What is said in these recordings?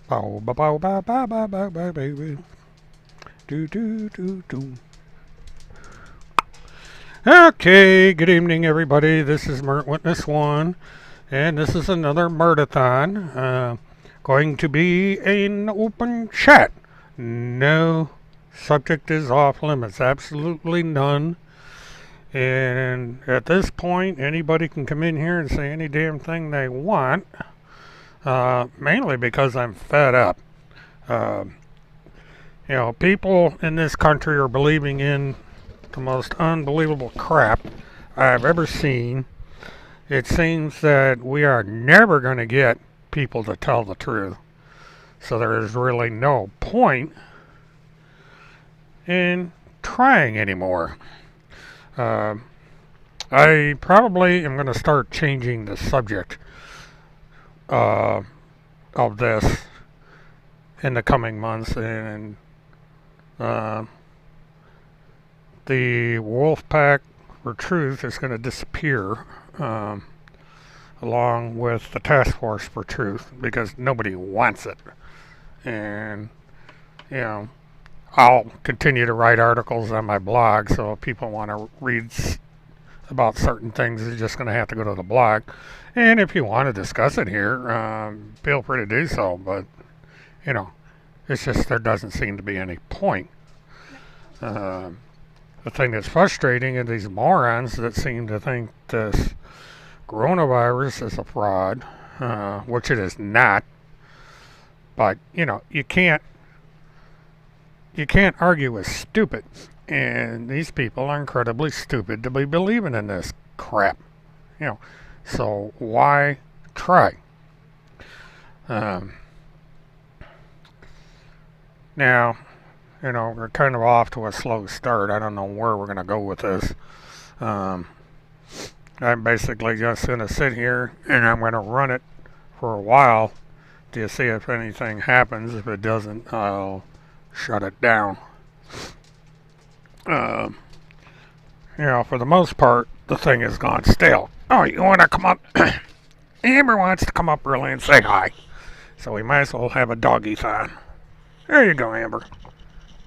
Bow, bow, bow, bow, bow, bow, bow, bow, baby. Do, do, do, do. Okay, good evening, everybody. This is Mert Witness 1, and this is another MURTATHON. Going to be an open chat. No subject is off limits, absolutely none. And at this point, anybody can come in here and say any damn thing they want, mainly because I'm fed up. Uh, people in this country are believing in the most unbelievable crap I've ever seen. It seems that we are never going to get people to tell the truth. So there is really no point in trying anymore. Uh, I probably am going to start changing the subject uh, of this in the coming months, and uh, the wolf pack for truth is going to disappear, along with the task force for truth, because nobody wants it. And I'll continue to write articles on my blog, so if people want to read about certain things, you're just going to have to go to the blog. And if you want to discuss it here, feel free to do so. But it's just there doesn't seem to be any point. The thing that's frustrating is these morons that seem to think this coronavirus is a fraud, which it is not. But you can't argue with stupid, and these people are incredibly stupid to be believing in this crap. So why try? Now, we're kind of off to a slow start. I don't know where we're going to go with this. I'm basically just going to sit here and I'm going to run it for a while to see if anything happens. If it doesn't, I'll shut it down. For the most part, the thing has gone stale. Oh, you want to come up? Amber wants to come up early and say hi. So we might as well have a doggy-thon. There you go, Amber.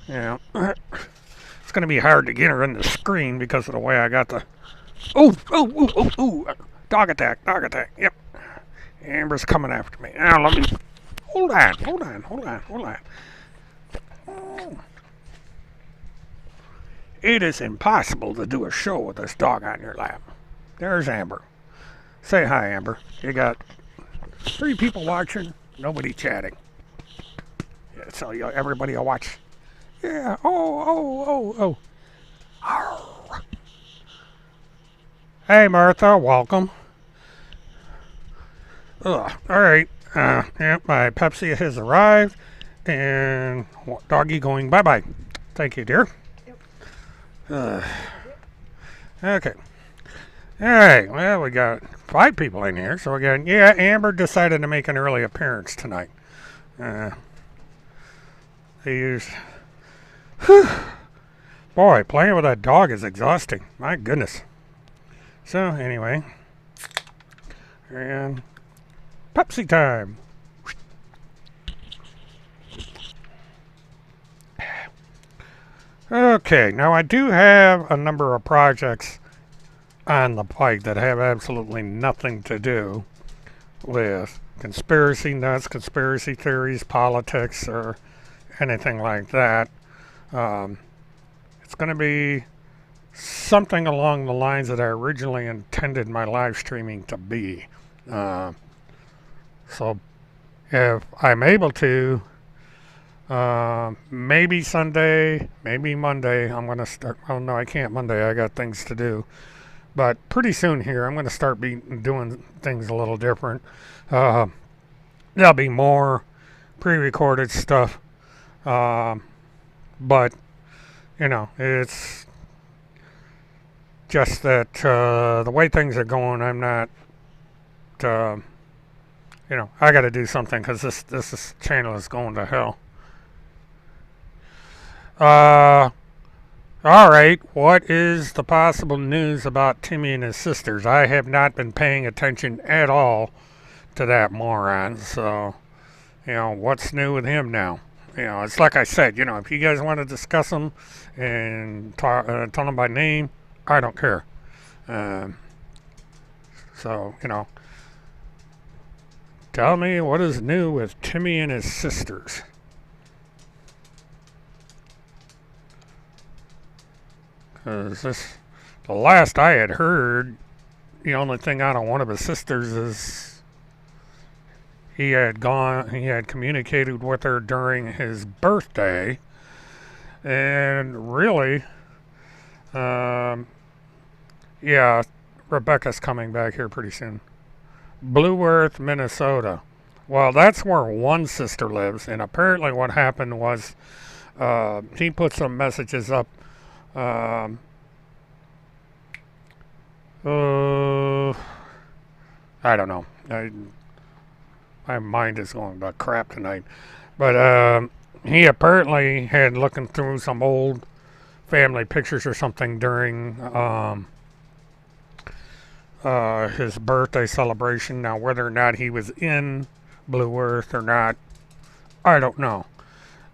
It's going to be hard to get her in the screen because of the way I got the... Oh. Dog attack. Yep. Amber's coming after me. Now, let me... Hold on. Oh. It is impossible to do a show with this dog on your lap. There's Amber. Say hi, Amber. You got 3 people watching, nobody chatting. Yeah, so everybody will watch. Yeah. Oh. Arr. Hey, Martha. Welcome. All right. My Pepsi has arrived, and doggy going bye-bye. Thank you, dear. Okay. All right. Well, we got 5 people in here, so we got... Yeah, Amber decided to make an early appearance tonight. They used... Boy, playing with that dog is exhausting. My goodness. So, anyway. And... Pepsi time. Okay, now I do have a number of projects on the pike that have absolutely nothing to do with conspiracy nuts, conspiracy theories, politics, or anything like that. It's going to be something along the lines that I originally intended my live streaming to be. So if I'm able to, maybe Sunday, maybe Monday, I'm going to start. Oh, no, I can't Monday. I got things to do. But pretty soon here, I'm going to start doing things a little different. There'll be more pre-recorded stuff. But, it's just that the way things are going, I'm not, I got to do something because this channel is going to hell. All right, what is the possible news about Timmy and his sisters? I have not been paying attention at all to that moron, so, what's new with him now? It's like I said, if you guys want to discuss him and tell him by name, I don't care. Um, so, tell me what is new with Timmy and his sisters. Because the last I had heard, the only thing out of one of his sisters is he had communicated with her during his birthday, and really, yeah, Rebecca's coming back here pretty soon. Blue Earth, Minnesota. Well, that's where one sister lives, and apparently what happened was he put some messages up. Um, I don't know. My mind is going to crap tonight. But he apparently had looking through some old family pictures or something during his birthday celebration. Now, whether or not he was in Blue Earth or not, I don't know.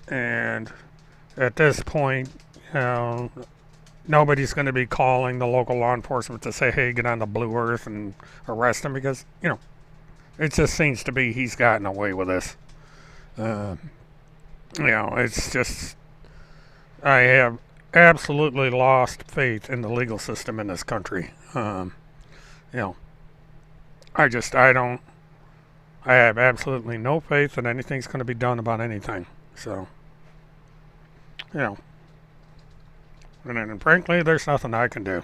And at this point, nobody's going to be calling the local law enforcement to say, hey, get on the Blue Earth and arrest him, because, it just seems to be he's gotten away with this. It's just, I have absolutely lost faith in the legal system in this country. I have absolutely no faith that anything's going to be done about anything. So, and frankly, there's nothing I can do.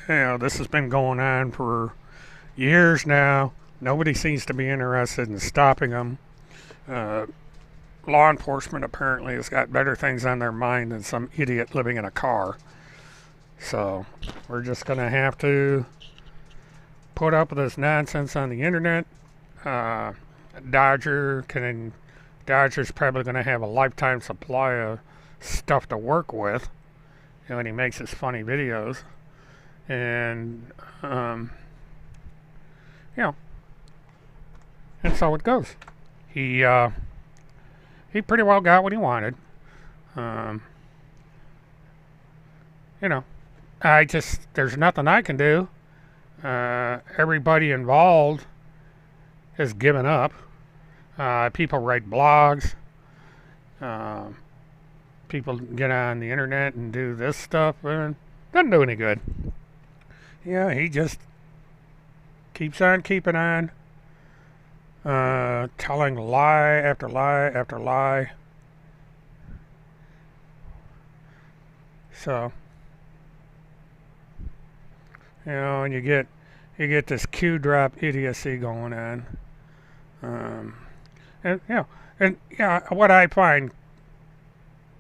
This has been going on for years now. Nobody seems to be interested in stopping them. Law enforcement apparently has got better things on their mind than some idiot living in a car. So we're just going to have to put up with this nonsense on the internet. Dodger's probably going to have a lifetime supply of stuff to work with when he makes his funny videos. And, and so it goes. He pretty well got what he wanted. There's nothing I can do. Everybody involved has given up. People write blogs. People get on the internet and do this stuff, and doesn't do any good. He just keeps on keeping on, telling lie after lie after lie. So, and you get this Q drop idiocy going on. What I find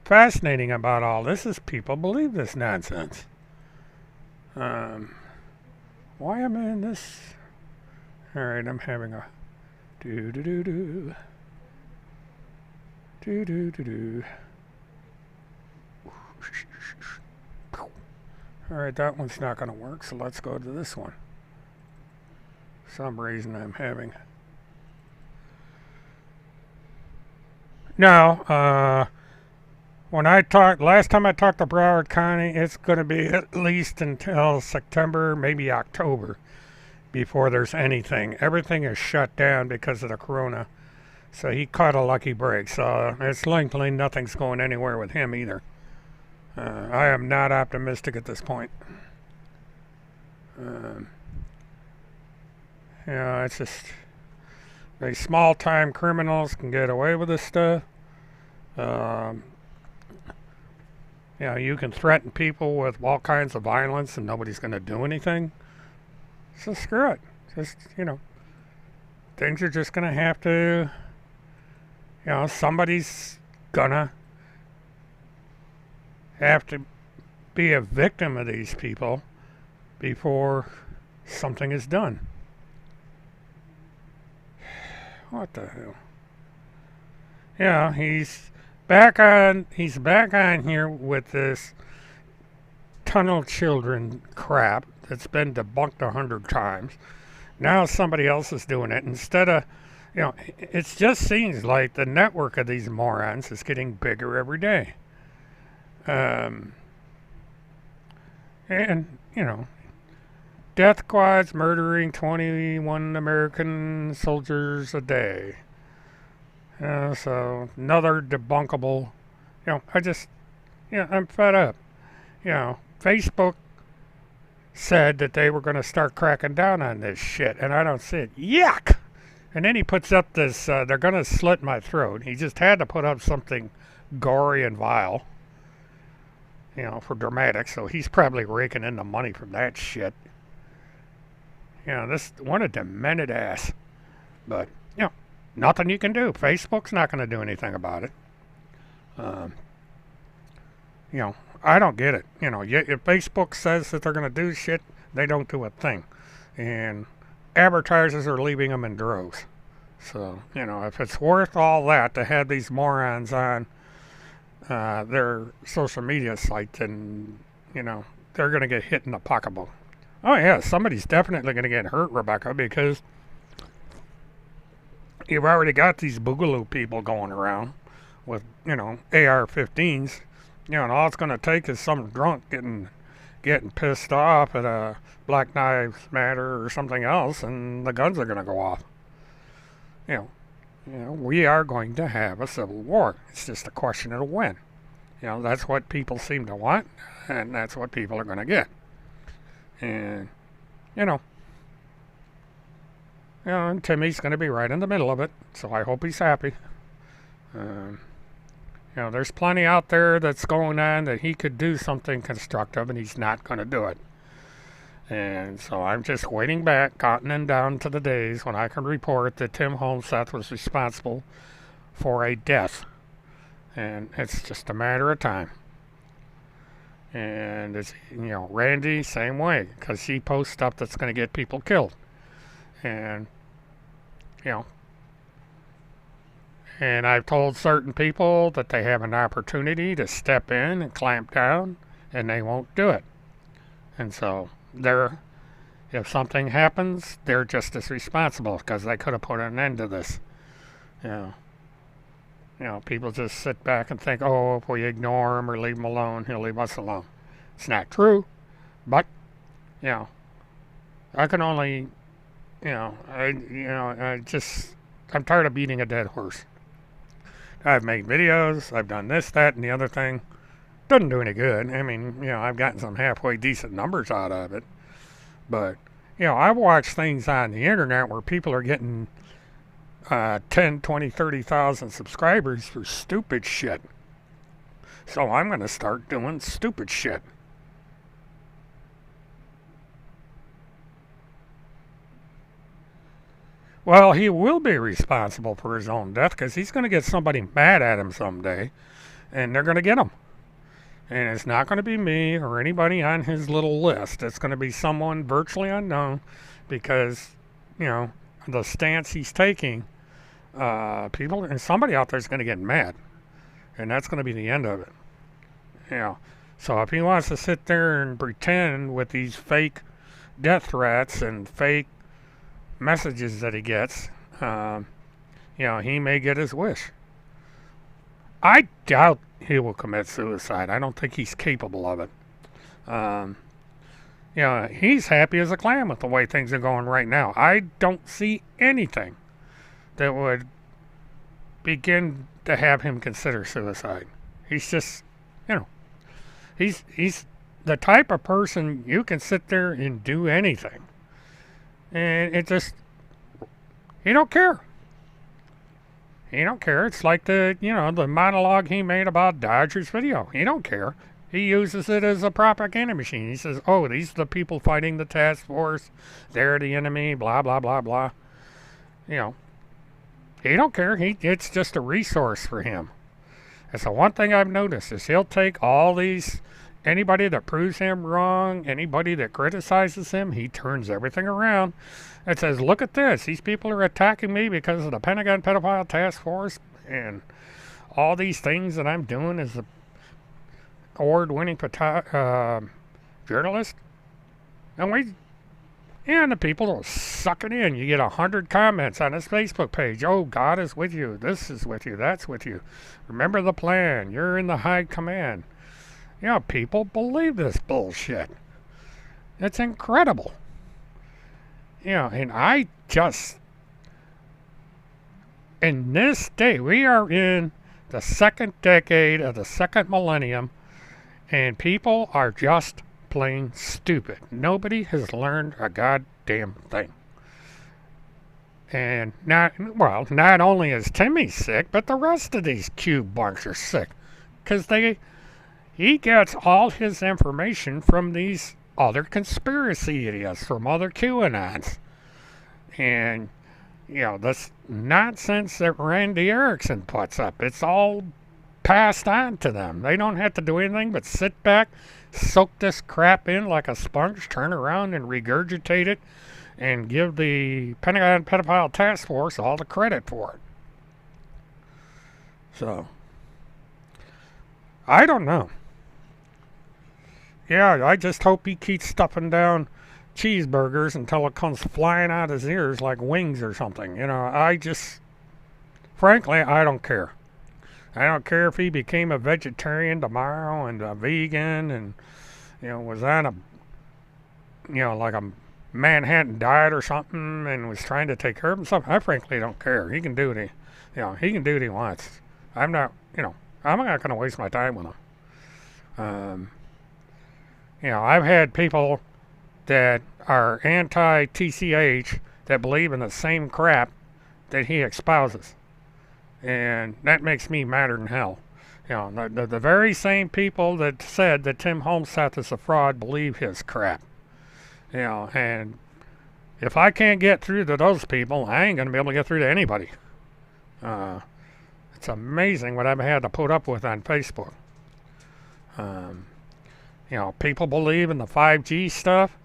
fascinating about all this is people believe this nonsense. Why am I in this? Alright, I'm having a do-do-do-do. Do-do-do-do. Alright, that one's not going to work, so let's go to this one. For some reason I'm having... Now, last time I talked to Broward County, it's going to be at least until September, maybe October, before there's anything. Everything is shut down because of the corona. So he caught a lucky break. So it's likely nothing's going anywhere with him either. I am not optimistic at this point. It's just... These small-time criminals can get away with this stuff. You can threaten people with all kinds of violence and nobody's going to do anything. So screw it. Just, things are just going to have to, somebody's going to have to be a victim of these people before something is done. What the hell? He's back on here with this tunnel children crap that's been debunked 100 times. Now somebody else is doing it instead of, it just seems like the network of these morons is getting bigger every day. Um, and, death squads murdering 21 American soldiers a day. So another debunkable, I'm fed up. Facebook said that they were going to start cracking down on this shit, and I don't see it. Yuck! And then he puts up this, they're going to slit my throat. He just had to put up something gory and vile, for dramatics, so he's probably raking in the money from that shit. This, what a demented ass. But, nothing you can do. Facebook's not going to do anything about it. I don't get it. If Facebook says that they're going to do shit, they don't do a thing. And advertisers are leaving them in droves. So, if it's worth all that to have these morons on their social media site, then, they're going to get hit in the pocketbook. Oh, yeah, somebody's definitely going to get hurt, Rebecca, because you've already got these boogaloo people going around with, AR-15s. And all it's going to take is some drunk getting pissed off at a Black Lives Matter or something else, and the guns are going to go off. We are going to have a civil war. It's just a question of when. That's what people seem to want, and that's what people are going to get. And, and Timmy's going to be right in the middle of it, so I hope he's happy. There's plenty out there that's going on that he could do something constructive, and he's not going to do it. And so I'm just waiting back, counting down to the days when I can report that Tim Holmseth was responsible for a death. And it's just a matter of time. And it's, Randy, same way, because she posts stuff that's going to get people killed. And, and I've told certain people that they have an opportunity to step in and clamp down, and they won't do it. And so if something happens, they're just as responsible, because they could have put an end to this. People just sit back and think, oh, if we ignore him or leave him alone, he'll leave us alone. It's not true, but, I can only, I'm tired of beating a dead horse. I've made videos, I've done this, that, and the other thing. Doesn't do any good. I mean, I've gotten some halfway decent numbers out of it. But, I've watched things on the internet where people are getting 10, 20, 30,000 subscribers for stupid shit. So I'm going to start doing stupid shit. Well, he will be responsible for his own death, because he's going to get somebody mad at him someday, and they're going to get him. And it's not going to be me or anybody on his little list. It's going to be someone virtually unknown, because, the stance he's taking, somebody out there is going to get mad. And that's going to be the end of it. So if he wants to sit there and pretend with these fake death threats and fake messages that he gets, he may get his wish. I doubt he will commit suicide. I don't think he's capable of it. He's happy as a clam with the way things are going right now. I don't see anything that would begin to have him consider suicide. He's just, he's the type of person you can sit there and do anything. And it just, he don't care. He don't care. It's like the monologue he made about Dodger's video. He don't care. He uses it as a propaganda machine. He says, oh, these are the people fighting the task force. They're the enemy, blah, blah, blah, blah. He don't care. It's just a resource for him. That's the one thing I've noticed is he'll take all these, anybody that proves him wrong, anybody that criticizes him, he turns everything around and says, look at this. These people are attacking me because of the Pentagon Pedophile Task Force and all these things that I'm doing as a award-winning journalist. And And the people will suck it in. You get 100 comments on his Facebook page. Oh, God is with you. This is with you. That's with you. Remember the plan. You're in the high command. You know, people believe this bullshit. It's incredible. You know, and I just, in this day, we are in the second decade of the second millennium, and people are just plain stupid. Nobody has learned a goddamn thing. And not only is Timmy sick, but the rest of these cube bunks are sick. Because he gets all his information from these other conspiracy idiots, from other QAnons. And, you know, this nonsense that Randy Erickson puts up, it's all passed on to them. They don't have to do anything but sit back, soak this crap in like a sponge, turn around and regurgitate it, and give the Pentagon Pedophile Task Force all the credit for it. So, I don't know. Yeah, I just hope he keeps stuffing down cheeseburgers until it comes flying out his ears like wings or something. You know, frankly, I don't care. I don't care if he became a vegetarian tomorrow and a vegan and, you know, was on a, you know, like a Manhattan diet or something and was trying to take care of himself. I frankly don't care. He can do what he can do what he wants. I'm not going to waste my time with him. You know, I've had people that are anti-TCH that believe in the same crap that he espouses. And that makes me madder than hell. You know, the very same people that said that Tim Homestead is a fraud believe his crap. You know, and if I can't get through to those people, I ain't going to be able to get through to anybody. It's amazing what I've had to put up with on Facebook. You know, people believe in the 5G stuff.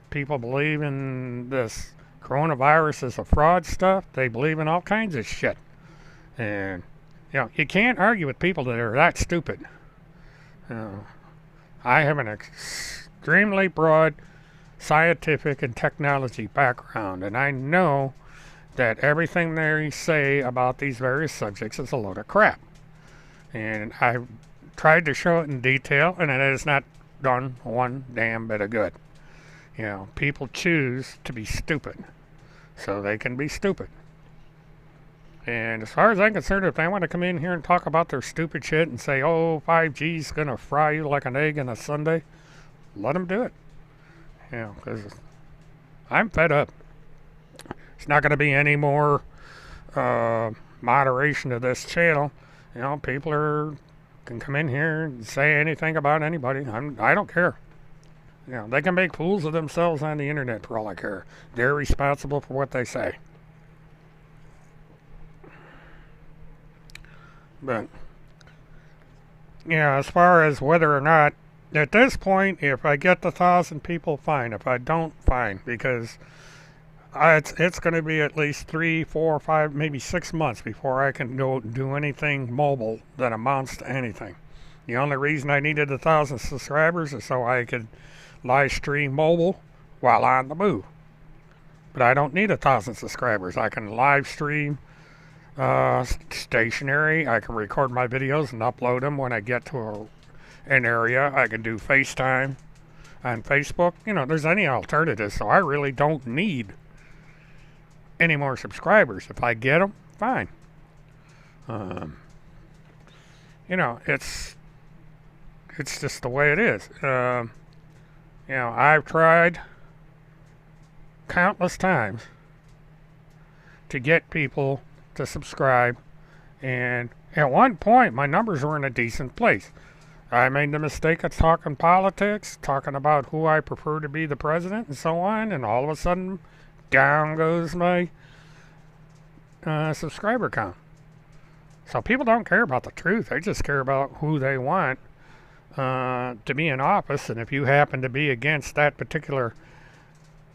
People believe in this coronavirus is a fraud stuff. They believe in all kinds of shit. And, you know, you can't argue with people that are that stupid. I have an extremely broad scientific and technology background, and I know that everything they say about these various subjects is a load of crap. And I've tried to show it in detail, and it has not done one damn bit of good. You know, people choose to be stupid, so they can be stupid. And as far as I'm concerned, if they want to come in here and talk about their stupid shit and say, oh, 5G's going to fry you like an egg in a sundae, let them do it. You know, because I'm fed up. It's not going to be any more moderation to this channel. You know, people can come in here and say anything about anybody. I don't care. You know, they can make fools of themselves on the internet for all I care. They're responsible for what they say. But, you know, as far as whether or not, at this point, if I get the 1,000 people, fine. If I don't, fine. Because it's going to be at least 3, 4, 5, maybe 6 months before I can go do anything mobile that amounts to anything. The only reason I needed 1,000 subscribers is so I could live stream mobile while on the move. But I don't need 1,000 subscribers. I can live stream stationary. I can record my videos and upload them when I get to an area. I can do FaceTime on Facebook. You know, there's any alternatives, so I really don't need any more subscribers. If I get them, fine. You know, it's just the way it is. You know, I've tried countless times to get people to subscribe, and at one point my numbers were in a decent place. I made the mistake of talking politics, talking about who I prefer to be the president and so on, and all of a sudden down goes my subscriber count. So people don't care about the truth. They just care about who they want to be in office, and if you happen to be against that particular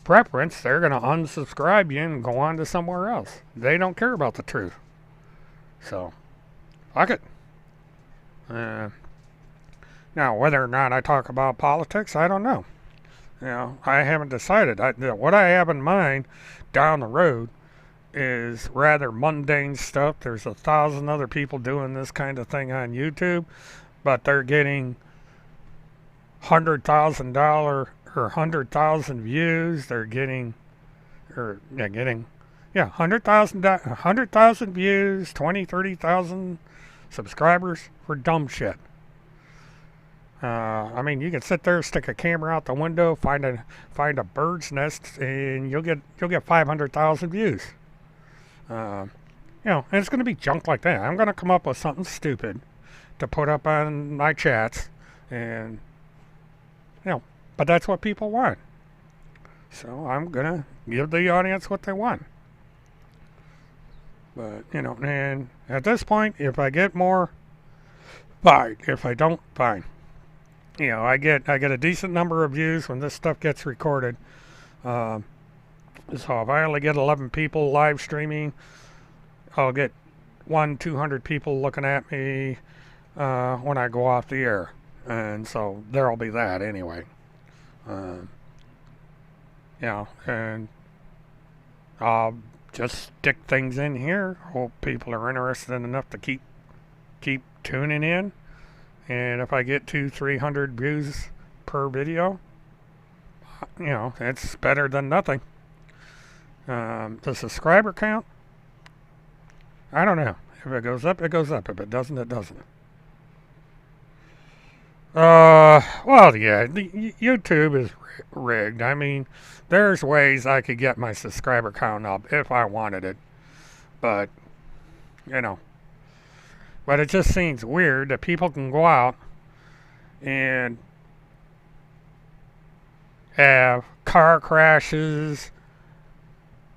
preference, they're going to unsubscribe you and go on to somewhere else. They don't care about the truth. So, fuck it. Now, whether or not I talk about politics, I don't know. I haven't decided. What I have in mind down the road is rather mundane stuff. There's 1,000 other people doing this kind of thing on YouTube, but they're getting $100,000 or 100,000 views. They're getting, or yeah, getting, yeah, 100,000 views, 20, 30,000 subscribers for dumb shit. I mean, you can sit there, stick a camera out the window, find a bird's nest, and you'll get 500,000 views. And it's going to be junk like that. I'm going to come up with something stupid to put up on my chats, and but that's what people want. So I'm going to give the audience what they want. But and at this point, if I get more, fine. If I don't, fine. I get a decent number of views when this stuff gets recorded. So if I only get 11 people live streaming, I'll get 200 people looking at me when I go off the air, and so there'll be that anyway. And I'll just stick things in here. Hope people are interested enough to keep tuning in. And if I get 200-300 views per video, it's better than nothing. The subscriber count, I don't know. If it goes up, it goes up. If it doesn't, it doesn't. Well, yeah, YouTube is rigged. I mean, there's ways I could get my subscriber count up if I wanted it. But, but it just seems weird that people can go out and have car crashes,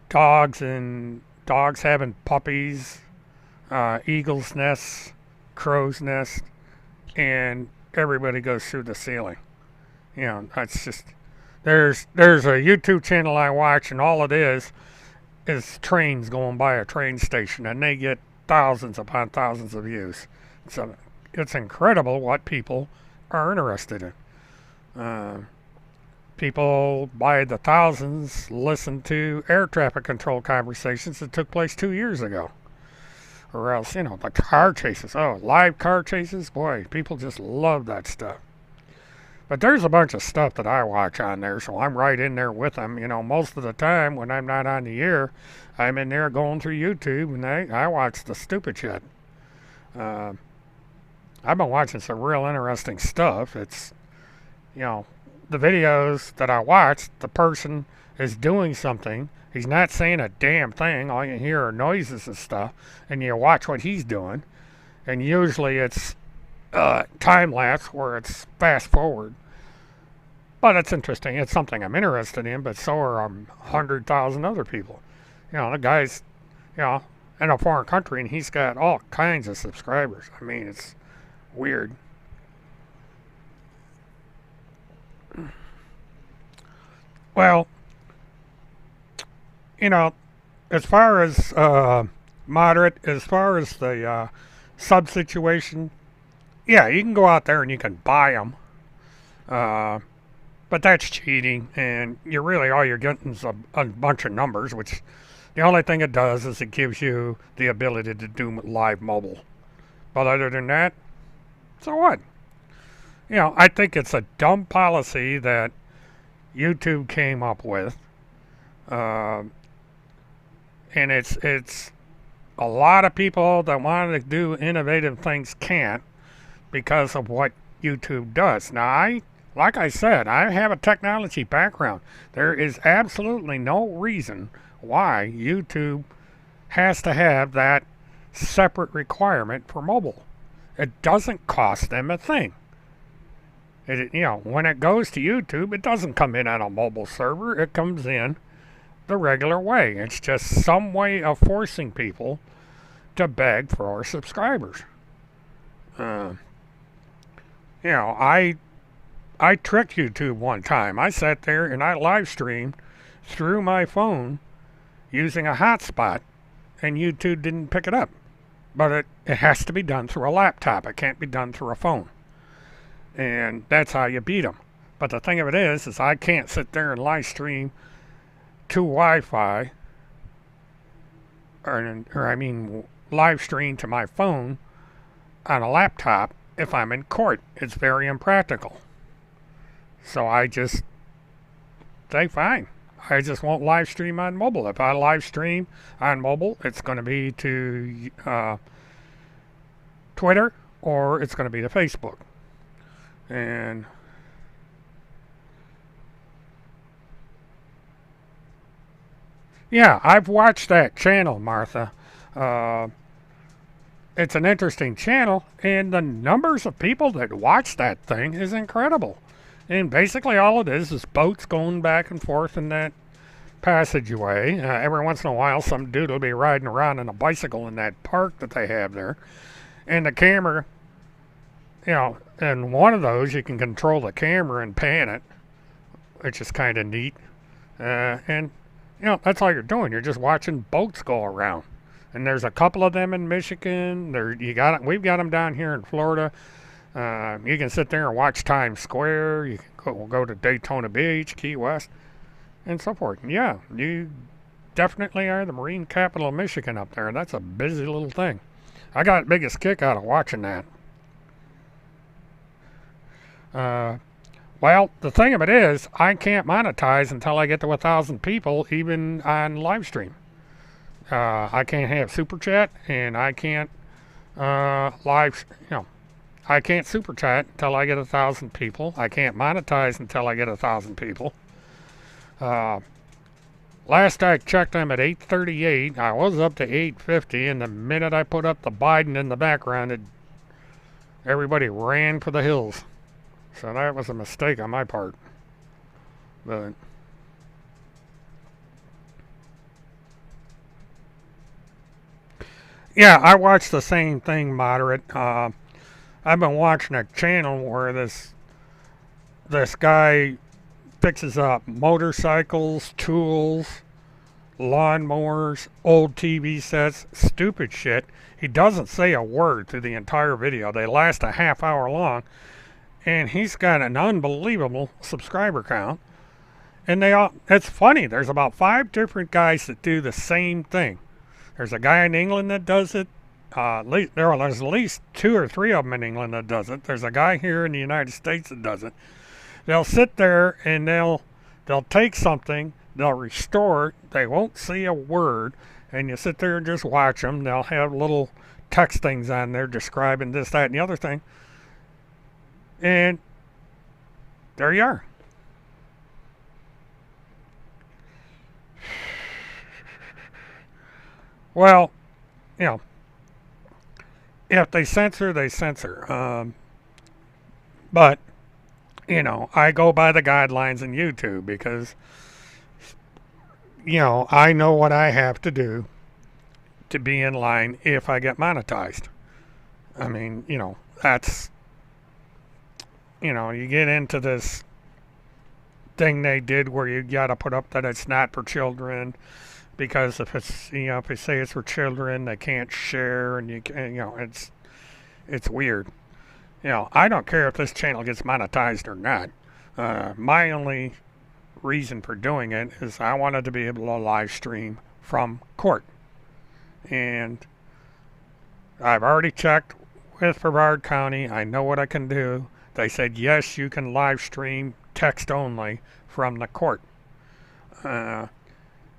dogs having puppies, eagles' nests, crow's nests, and everybody goes through the ceiling. That's just, there's a YouTube channel I watch, and all it is trains going by a train station, and they get thousands upon thousands of views. So it's incredible what people are interested in. People by the thousands listen to air traffic control conversations that took place 2 years ago. Or else, the car chases. Oh, live car chases? Boy, people just love that stuff. But there's a bunch of stuff that I watch on there, so I'm right in there with them. Most of the time when I'm not on the air, I'm in there going through YouTube, and I watch the stupid shit. I've been watching some real interesting stuff. It's, the videos that I watch, the person is doing something. He's not saying a damn thing. All you hear are noises and stuff, and you watch what he's doing. And usually it's time lapse where it's fast forward. But it's interesting. It's something I'm interested in, but so are 100,000 other people. The guy's, in a foreign country, and he's got all kinds of subscribers. I mean, it's weird. Well, as far as moderate, as far as the sub situation, yeah, you can go out there and you can buy them. But that's cheating, and all you're getting is a bunch of numbers, which the only thing it does is it gives you the ability to do live mobile. But other than that, so what? I think it's a dumb policy that YouTube came up with. And it's a lot of people that want to do innovative things can't because of what YouTube does. Now, like I said, I have a technology background. There is absolutely no reason why YouTube has to have that separate requirement for mobile. It doesn't cost them a thing. When it goes to YouTube, it doesn't come in on a mobile server. It comes in the regular way. It's just some way of forcing people to beg for subscribers. I tricked YouTube one time. I sat there and I live streamed through my phone using a hotspot, and YouTube didn't pick it up. But it has to be done through a laptop. It can't be done through a phone. And that's how you beat them. But the thing of it is I can't sit there and live stream to Wi-Fi, or I mean live stream to my phone on a laptop if I'm in court. It's very impractical. So I just say fine. I just won't live stream on mobile. If I live stream on mobile, it's going to be to Twitter or it's going to be to Facebook. And yeah, I've watched that channel, Martha. It's an interesting channel, and the numbers of people that watch that thing is incredible. And basically all it is boats going back and forth in that passageway. Every once in a while some dude will be riding around on a bicycle in that park that they have there. And the camera, in one of those you can control the camera and pan it, which is kind of neat. And that's all you're doing. You're just watching boats go around. And there's a couple of them in Michigan. We've got them down here in Florida. You can sit there and watch Times Square. You can go to Daytona Beach, Key West, and so forth. Yeah, you definitely are the marine capital of Michigan up there. That's a busy little thing. I got the biggest kick out of watching that. Well, the thing of it is, I can't monetize until I get to 1,000 people, even on live stream. I can't have super chat, and I can't I can't super chat until I get 1,000 people. I can't monetize until I get 1,000 people. Last I checked, I'm at 838. I was up to 850, and the minute I put up the Biden in the background, everybody ran for the hills. So that was a mistake on my part. But yeah, I watched the same thing, moderate. I've been watching a channel where this guy fixes up motorcycles, tools, lawnmowers, old TV sets, stupid shit. He doesn't say a word through the entire video. They last a half hour long, and he's got an unbelievable subscriber count. And it's funny, there's about 5 different guys that do the same thing. There's a guy in England that does it. There's at least 2 or 3 of them in England that does it. There's a guy here in the United States that does it. They'll sit there and they'll take something, they'll restore it, they won't say a word, and you sit there and just watch them. They'll have little text things on there describing this, that, and the other thing. And there you are. Well, if they censor, they censor. But, I go by the guidelines in YouTube because, I know what I have to do to be in line if I get monetized. I mean, that's, you get into this thing they did where you got to put up that it's not for children. Because if it's, if they say it's for children, they can't share, and it's weird. I don't care if this channel gets monetized or not. My only reason for doing it is I wanted to be able to live stream from court. And I've already checked with Brevard County. I know what I can do. They said, yes, you can live stream text only from the court.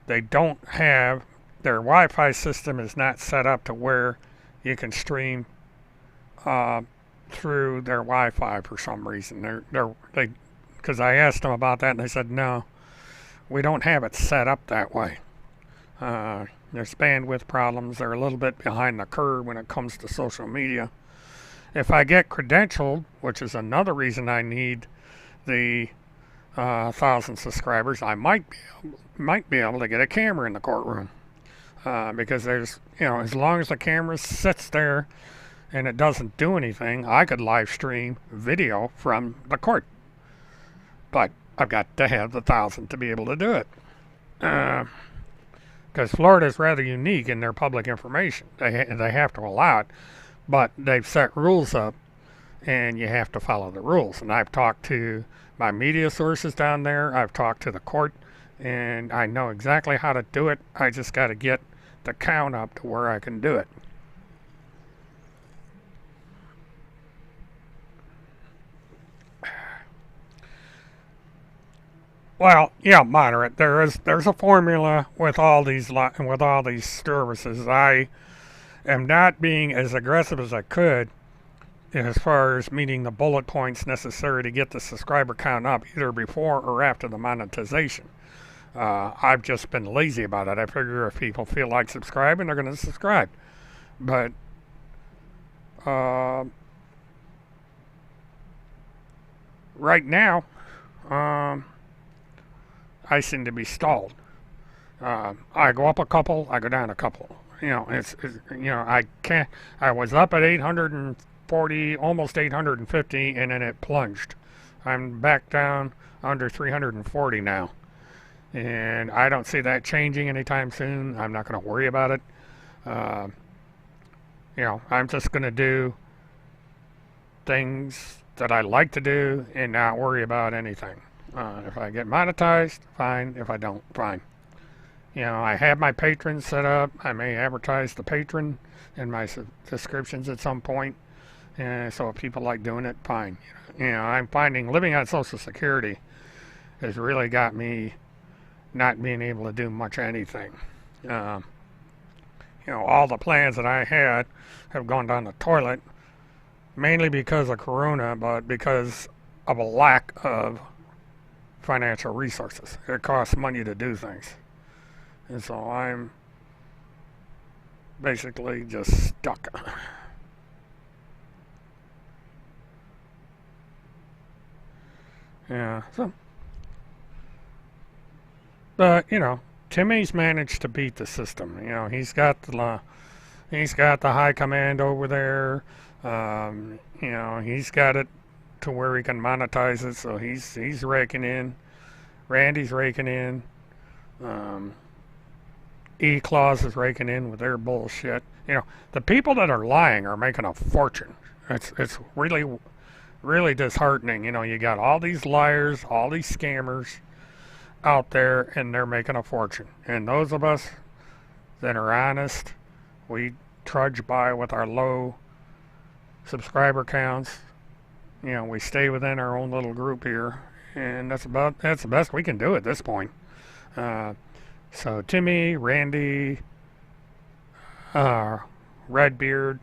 They don't have, their Wi-Fi system is not set up to where you can stream through their Wi-Fi for some reason. Because I asked them about that and they said, no, we don't have it set up that way. There's bandwidth problems. They're a little bit behind the curve when it comes to social media. If I get credentialed, which is another reason I need the 1,000 subscribers, I might be able to get a camera in the courtroom, because there's, as long as the camera sits there and it doesn't do anything, I could live stream video from the court. But I've got to have the 1,000 to be able to do it, because Florida is rather unique in their public information. They have to allow it, but they've set rules up and you have to follow the rules. And I've talked to my media sources down there. I've talked to the court, and I know exactly how to do it. I just got to get the count up to where I can do it. Well, yeah, moderate. There's a formula with all these services. I am not being as aggressive as I could as far as meeting the bullet points necessary to get the subscriber count up, either before or after the monetization. I've just been lazy about it. I figure if people feel like subscribing, they're going to subscribe. But right now, I seem to be stalled. I go up a couple, I go down a couple. I can't. I was up at 840, almost 850, and then it plunged. I'm back down under 340 now, and I don't see that changing anytime soon. I'm not going to worry about it. I'm just going to do things that I like to do and not worry about anything. If I get monetized, fine. If I don't, fine. I have my patrons set up. I may advertise the patron in my descriptions at some point. So if people like doing it, fine. I'm finding living on Social Security has really got me not being able to do much anything. All the plans that I had have gone down the toilet, mainly because of Corona, but because of a lack of financial resources. It costs money to do things. And so I'm basically just stuck. Yeah, but Timmy's managed to beat the system. He's got the high command over there. He's got it to where he can monetize it, so he's raking in. Randy's raking in. E-Claus is raking in with their bullshit. The people that are lying are making a fortune. It's really, really disheartening. You got all these liars, all these scammers out there, and they're making a fortune. And those of us that are honest, we trudge by with our low subscriber counts. We stay within our own little group here, and that's the best we can do at this point. So Timmy, Randy, Redbeard,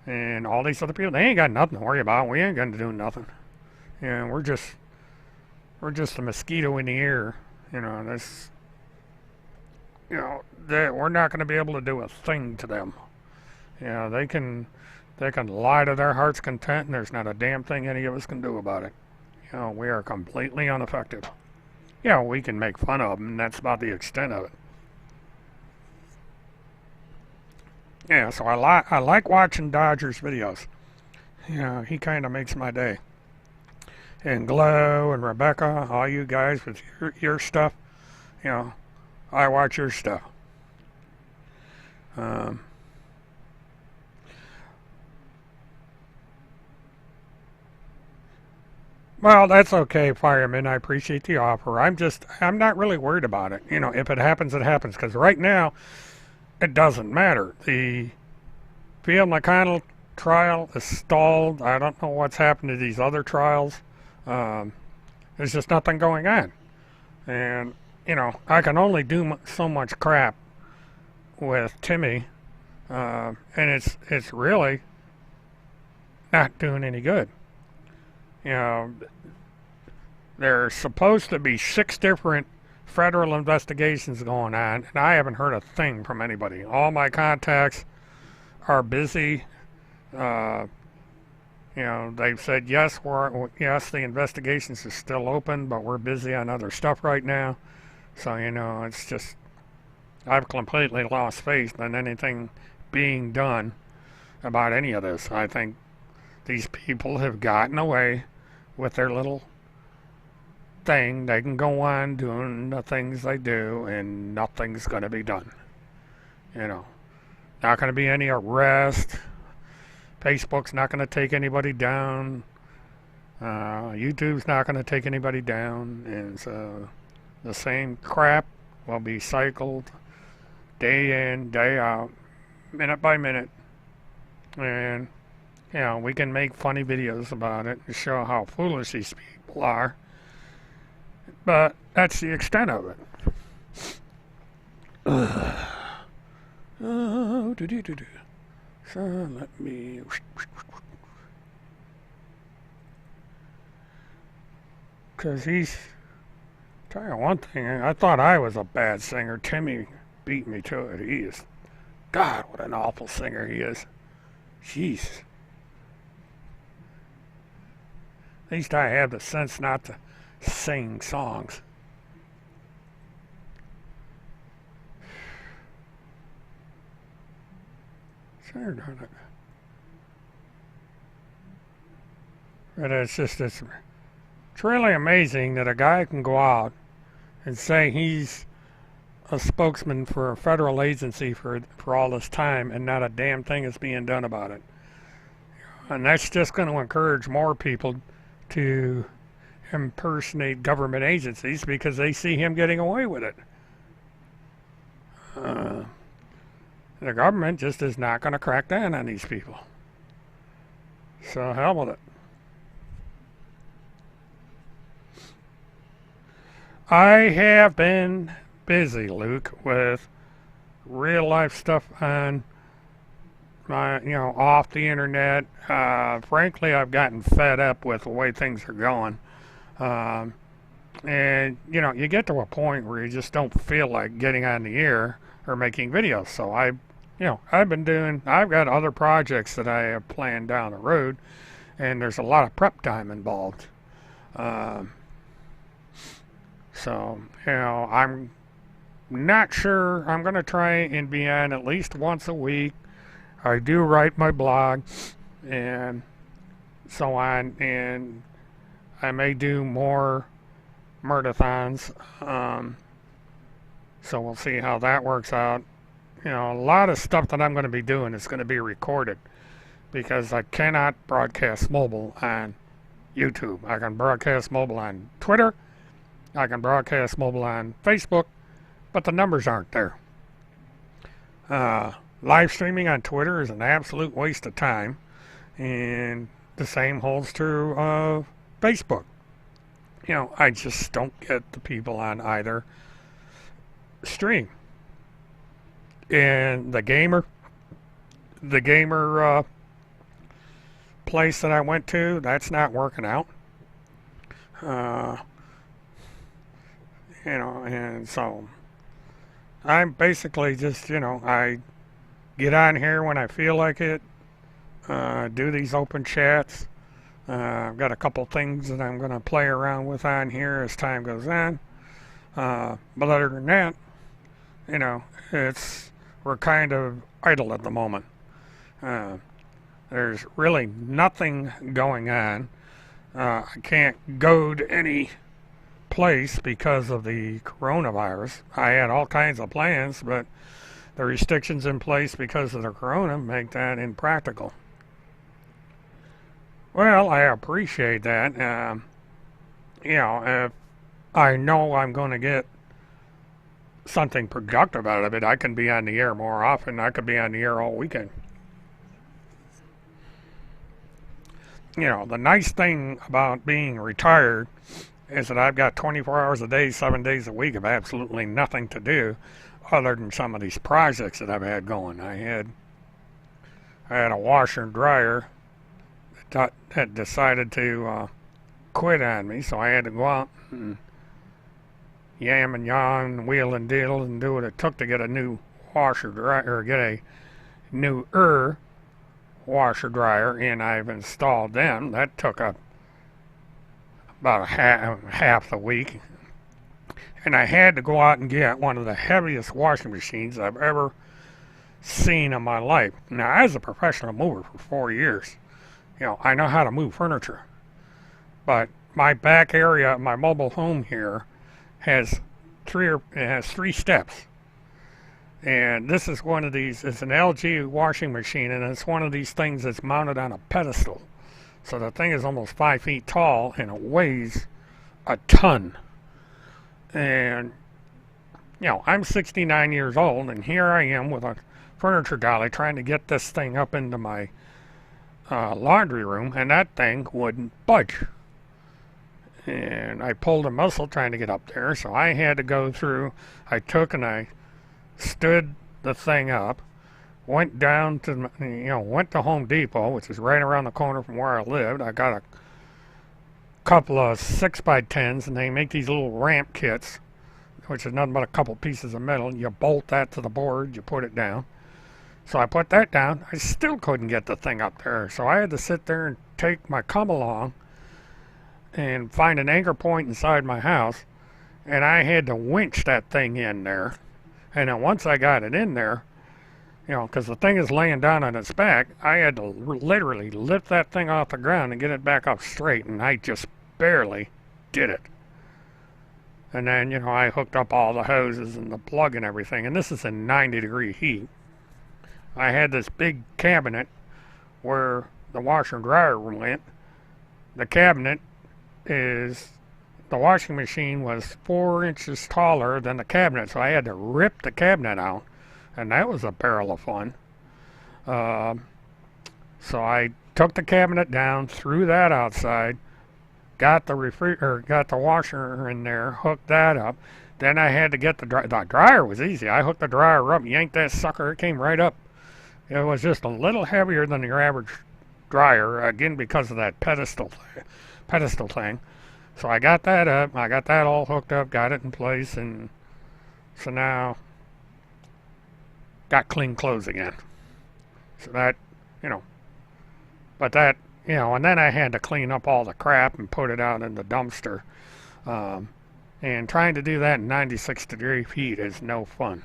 and all these other people, they ain't got nothing to worry about. We ain't gonna do nothing. We're just a mosquito in the air. We're not gonna be able to do a thing to them. They can lie to their heart's content, and there's not a damn thing any of us can do about it. We are completely ineffective. We can make fun of them, and that's about the extent of it. So I like watching Dodger's videos. He kind of makes my day. And Glow and Rebecca, all you guys with your stuff, I watch your stuff. Well, that's okay, Fireman. I appreciate the offer. I'm not really worried about it. If it happens, it happens. Because right now, it doesn't matter. The Field McConnell trial is stalled. I don't know what's happened to these other trials. There's just nothing going on. And, I can only do so much crap with Timmy. And it's really not doing any good. There's supposed to be 6 different federal investigations going on, and I haven't heard a thing from anybody. All my contacts are busy. They've said yes, the investigations are still open, but we're busy on other stuff right now. So it's just I've completely lost faith in anything being done about any of this. I think these people have gotten away with their little thing. They can go on doing the things they do, and nothing's going to be done. Not going to be any arrest. Facebook's not going to take anybody down. YouTube's not going to take anybody down, and so the same crap will be cycled day in, day out, minute by minute, and we can make funny videos about it and show how foolish these people are, but that's the extent of it. So let me. Because tell you one thing, I thought I was a bad singer. Timmy beat me to it. He is, God, what an awful singer he is. Jeez. At least I have the sense not to sing songs. But it's really amazing that a guy can go out and say he's a spokesman for a federal agency for all this time and not a damn thing is being done about it. And that's just going to encourage more people to impersonate government agencies because they see him getting away with it. The government just is not going to crack down on these people. So hell with it. I have been busy, Luke, with real life stuff on my, off the internet. Frankly, I've gotten fed up with the way things are going. And, you get to a point where you just don't feel like getting on the air or making videos. So I've got other projects that I have planned down the road, and there's a lot of prep time involved. So, I'm not sure. I'm going to try and be on at least once a week. I do write my blog and so on, and I may do more MURTATHONs. So we'll see how that works out. A lot of stuff that I'm going to be doing is going to be recorded because I cannot broadcast mobile on YouTube. I can broadcast mobile on Twitter. I can broadcast mobile on Facebook, but the numbers aren't there. Live streaming on Twitter is an absolute waste of time, and the same holds true of Facebook. I just don't get the people on either stream. And the gamer place that I went to, that's not working out. And so I'm basically just, I get on here when I feel like it, do these open chats. I've got a couple things that I'm going to play around with on here as time goes on. But other than that, we're kind of idle at the moment. There's really nothing going on. I can't go to any place because of the coronavirus. I had all kinds of plans, but the restrictions in place because of the corona make that impractical. Well, I appreciate that. If I know I'm going to get something productive out of it, I can be on the air more often. I could be on the air all weekend. The nice thing about being retired is that I've got 24 hours a day, 7 days a week of absolutely nothing to do other than some of these projects that I've had going. I had a washer and dryer that decided to quit on me, so I had to go out and yam and yawn, wheel and deal, and do what it took to get a new washer dryer, or get a new washer dryer, and I've installed them. That took about half the week, and I had to go out and get one of the heaviest washing machines I've ever seen in my life. Now, I was a professional mover for 4 years. I know how to move furniture, but my back area, my mobile home here, has three steps. And this is one of these. It's an LG washing machine, and it's one of these things that's mounted on a pedestal. So the thing is almost 5 feet tall and it weighs a ton. And, I'm 69 years old and here I am with a furniture dolly trying to get this thing up into my laundry room, and that thing wouldn't budge. And I pulled a muscle trying to get up there, so I had to go through. I took and I stood the thing up, went down to, went to Home Depot, which is right around the corner from where I lived. I got a couple of 6x10s, and they make these little ramp kits, which is nothing but a couple pieces of metal. You bolt that to the board, you put it down. So I put that down. I still couldn't get the thing up there, so I had to sit there and take my come along and find an anchor point inside my house, and I had to winch that thing in there. And then once I got it in there, because the thing is laying down on its back, I had to literally lift that thing off the ground and get it back up straight, and I just barely did it. And then, I hooked up all the hoses and the plug and everything, and this is in 90-degree heat. I had this big cabinet where the washer and dryer went. The cabinet the washing machine was 4 inches taller than the cabinet, so I had to rip the cabinet out, and that was a barrel of fun. So I took the cabinet down, threw that outside, got the washer in there, hooked that up. Then I had to get the dryer was easy. I hooked the dryer up, yanked that sucker, it came right up. It was just a little heavier than your average dryer, again because of that pedestal thing. So I got that up, I got that all hooked up, got it in place, and so now got clean clothes again. So that, but that, and then I had to clean up all the crap and put it out in the dumpster. And trying to do that in 96-degree heat is no fun.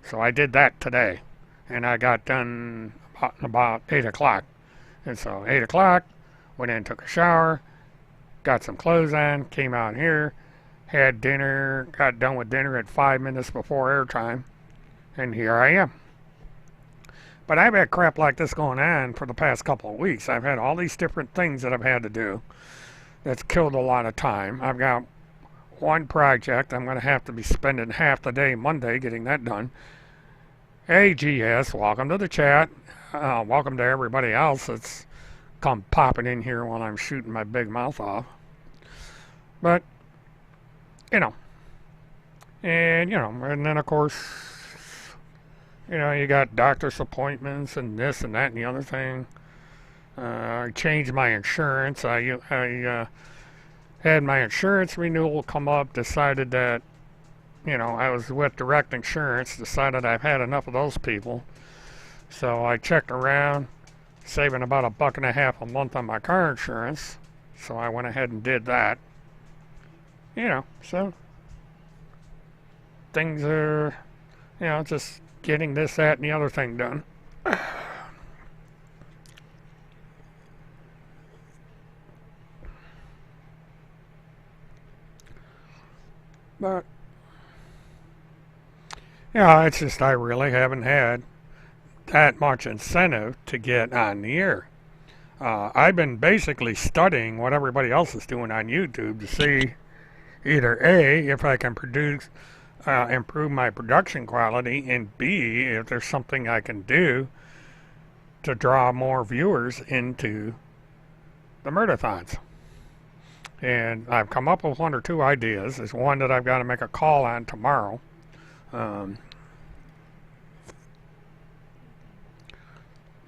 So I did that today, and I got done about 8 o'clock. And so 8 o'clock, went in, took a shower, got some clothes on, came out here, had dinner, got done with dinner at 5 minutes before airtime, and here I am. But I've had crap like this going on for the past couple of weeks. I've had all these different things that I've had to do that's killed a lot of time. I've got one project I'm going to have to be spending half the day Monday getting that done. AGS, welcome to the chat. Welcome to everybody else that's come popping in here while I'm shooting my big mouth off. But, and then of course, you got doctor's appointments and this and that and the other thing. I changed my insurance. I had my insurance renewal come up, decided that, I was with direct insurance, decided I've had enough of those people. So I checked around, saving about $1.50 a month on my car insurance. So I went ahead and did that. So things are, just getting this, that, and the other thing done. But, it's just I really haven't had that much incentive to get on the air. I've been basically studying what everybody else is doing on YouTube to see either A, if I can improve my production quality, and B, if there's something I can do to draw more viewers into the MURTATHONs. And I've come up with one or two ideas. There's one that I've got to make a call on tomorrow.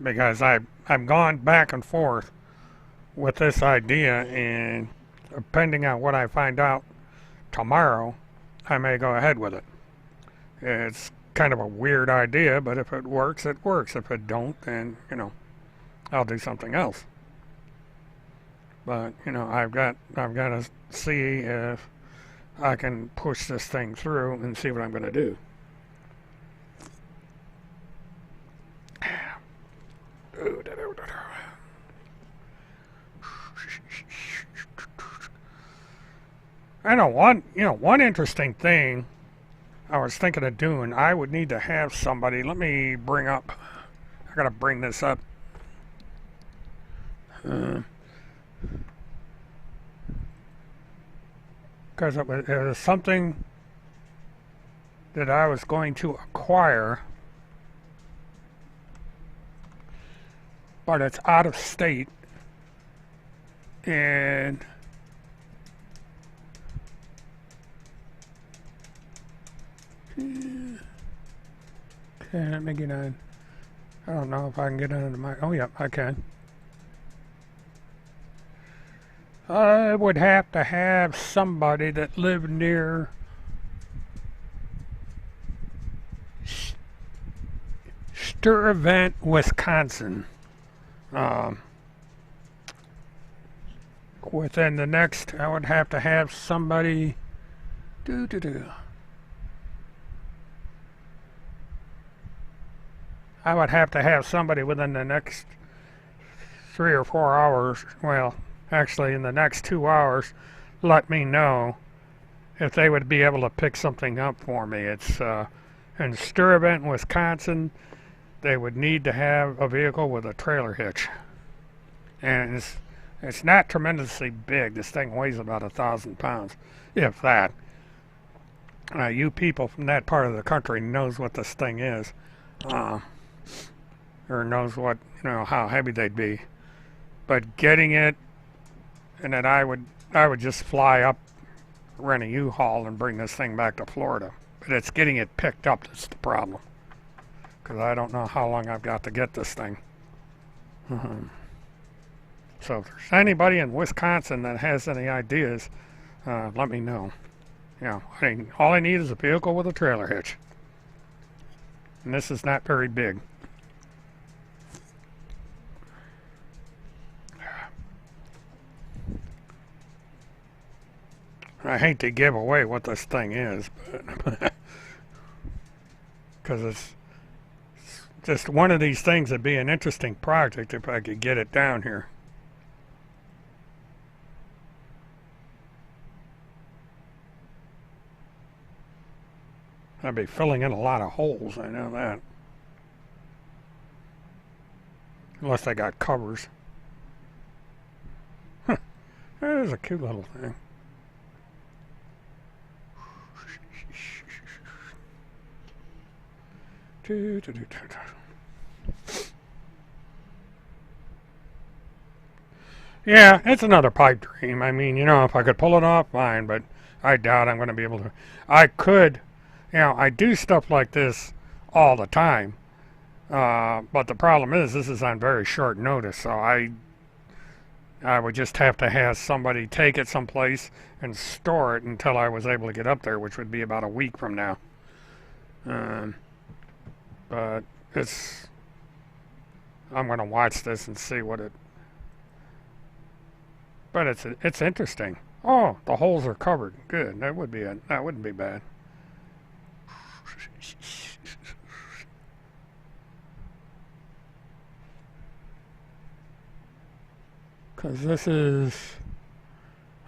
Because I've gone back and forth with this idea, and depending on what I find out tomorrow, I may go ahead with it. It's kind of a weird idea, but if it works, it works. If it don't, then, I'll do something else. But, I've got to see if I can push this thing through and see what I'm going to do. I know one interesting thing I was thinking of doing. I would need to have somebody. Let me I gotta bring this up. because it was something that I was going to acquire, but it's out of state, and okay, let me get on. I don't know if I can get into my. Oh, yeah, I can. I would have to have somebody that lived near Sturtevant, Wisconsin. Within the next, I would have to have somebody. I would have to have somebody within the next 3 or 4 hours. Well, actually, in the next 2 hours, let me know if they would be able to pick something up for me. It's in Sturtevant, Wisconsin. They would need to have a vehicle with a trailer hitch, and it's not tremendously big. This thing weighs about 1,000 pounds, if that. You people from that part of the country knows what this thing is, or knows what, how heavy they'd be. But getting it, and then I would just fly up, rent a U-Haul, and bring this thing back to Florida. But it's getting it picked up that's the problem, because I don't know how long I've got to get this thing. So if there's anybody in Wisconsin that has any ideas, let me know. All I need is a vehicle with a trailer hitch. And this is not very big. I hate to give away what this thing is, but because it's just one of these things that'd be an interesting project if I could get it down here. I'd be filling in a lot of holes, I know that. Unless they got covers. Huh. That is a cute little thing. Yeah, it's another pipe dream. I mean, if I could pull it off, fine, but I doubt I'm going to be able to. I could, I do stuff like this all the time, but the problem is this is on very short notice, so I would just have to have somebody take it someplace and store it until I was able to get up there, which would be about a week from now. But I'm going to watch this and see what it. But it's interesting. Oh, the holes are covered. Good. That wouldn't be bad. Because this is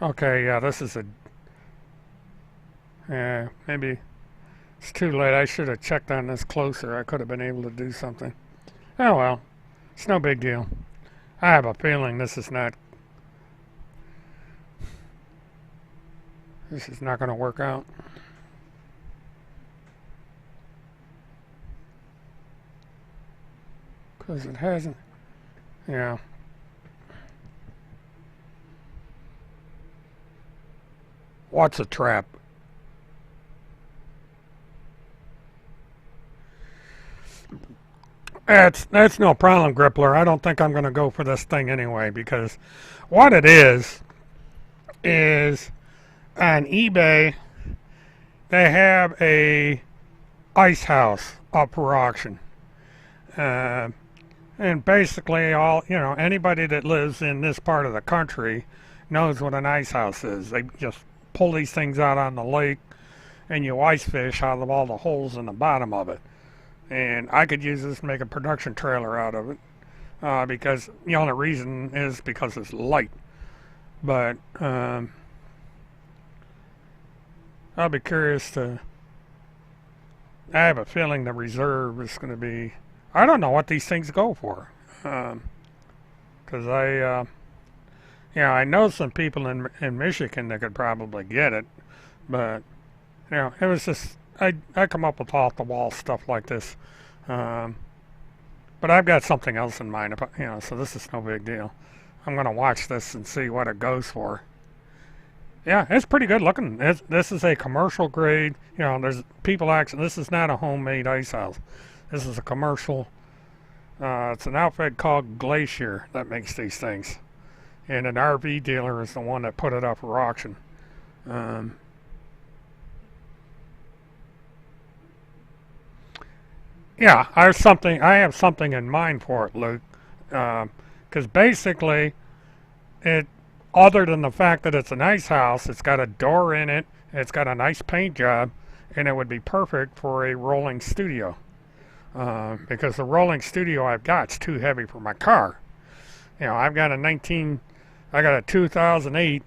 okay. Yeah, this is maybe it's too late. I should have checked on this closer. I could have been able to do something. Oh well, it's no big deal. I have a feeling this is not going to work out. Because it hasn't. Yeah. What's a trap? That's no problem, Grippler. I don't think I'm going to go for this thing anyway, because what it is on eBay they have a ice house up for auction, and basically anybody that lives in this part of the country knows what an ice house is. They just pull these things out on the lake, and you ice fish out of all the holes in the bottom of it. And I could use this to make a production trailer out of it, because the only reason is because it's light. But I'll be curious to. I have a feeling the reserve is going to be. I don't know what these things go for, because Yeah, I know some people in Michigan that could probably get it, but it was just I come up with off the wall stuff like this. Um, but I've got something else in mind, so this is no big deal. I'm gonna watch this and see what it goes for. Yeah, it's pretty good looking. This is a commercial grade. There's people actually. This is not a homemade ice house. This is a commercial. It's an outfit called Glacier that makes these things, and an RV dealer is the one that put it up for auction. Um, yeah, I have something in mind for it, Luke. Because basically, it other than the fact that it's a nice house, it's got a door in it, it's got a nice paint job, and it would be perfect for a rolling studio. Because the rolling studio I've got is too heavy for my car. I got a 2008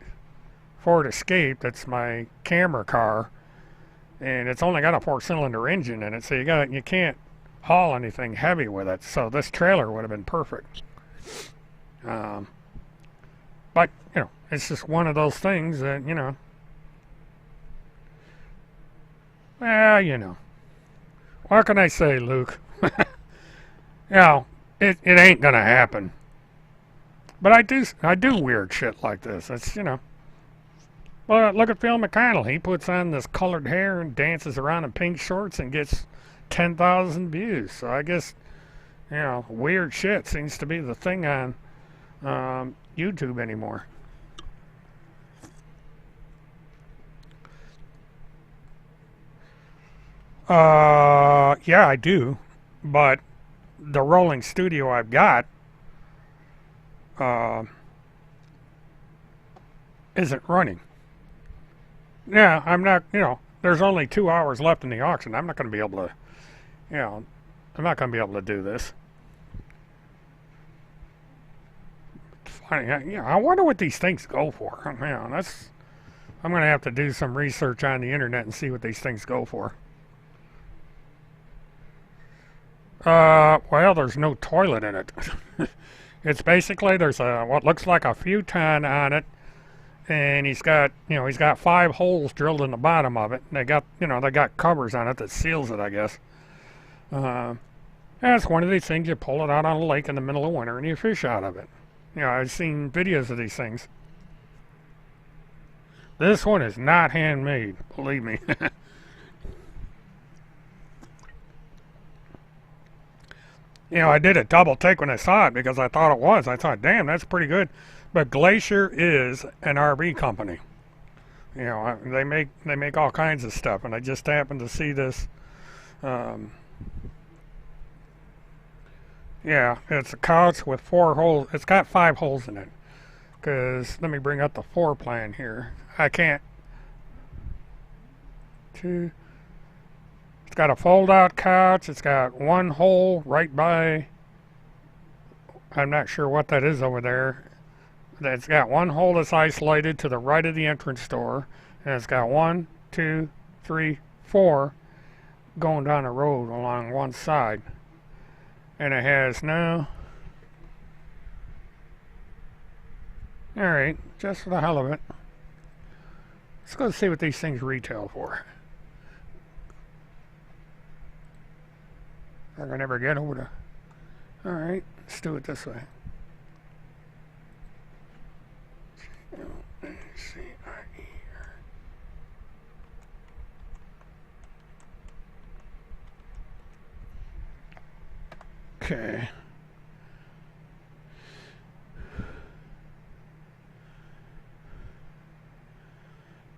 Ford Escape that's my camera car, and it's only got a four-cylinder engine in it, so you can't haul anything heavy with it. So this trailer would have been perfect. Um, but it's just one of those things that well, what can I say, Luke? It ain't gonna happen. But I do weird shit like this. It's Well, look at Phil McConnell. He puts on this colored hair and dances around in pink shorts and gets 10,000 views. So I guess weird shit seems to be the thing on YouTube anymore. Yeah, I do, but the rolling studio I've got uh, isn't running. Yeah, I'm not. There's only 2 hours left in the auction. I'm not going to be able to. You know, I'm not going to be able to do this. Funny, I wonder what these things go for. That's. I'm going to have to do some research on the internet and see what these things go for. Well, there's no toilet in it. It's basically there's what looks like a futon on it, and he's got 5 holes drilled in the bottom of it. And they got covers on it that seals it, I guess. Uh, and it's one of these things you pull it out on a lake in the middle of winter and you fish out of it. I've seen videos of these things. This one is not handmade, believe me. I did a double take when I saw it because I thought it was. I thought, damn, that's pretty good. But Glacier is an RV company. They make all kinds of stuff, and I just happened to see this. Um, yeah, it's a couch with 4 holes. It's got 5 holes in it. Because let me bring up the floor plan here. I can't. Two. It's got a fold-out couch. It's got 1 hole right by. I'm not sure what that is over there. It's got 1 hole that's isolated to the right of the entrance door, and it's got 1, 2, 3, 4 going down the road along one side. And it has no. Alright, just for the hell of it. Let's go see what these things retail for. I can never get over to. Alright, let's do it this way. C-I-E. Okay.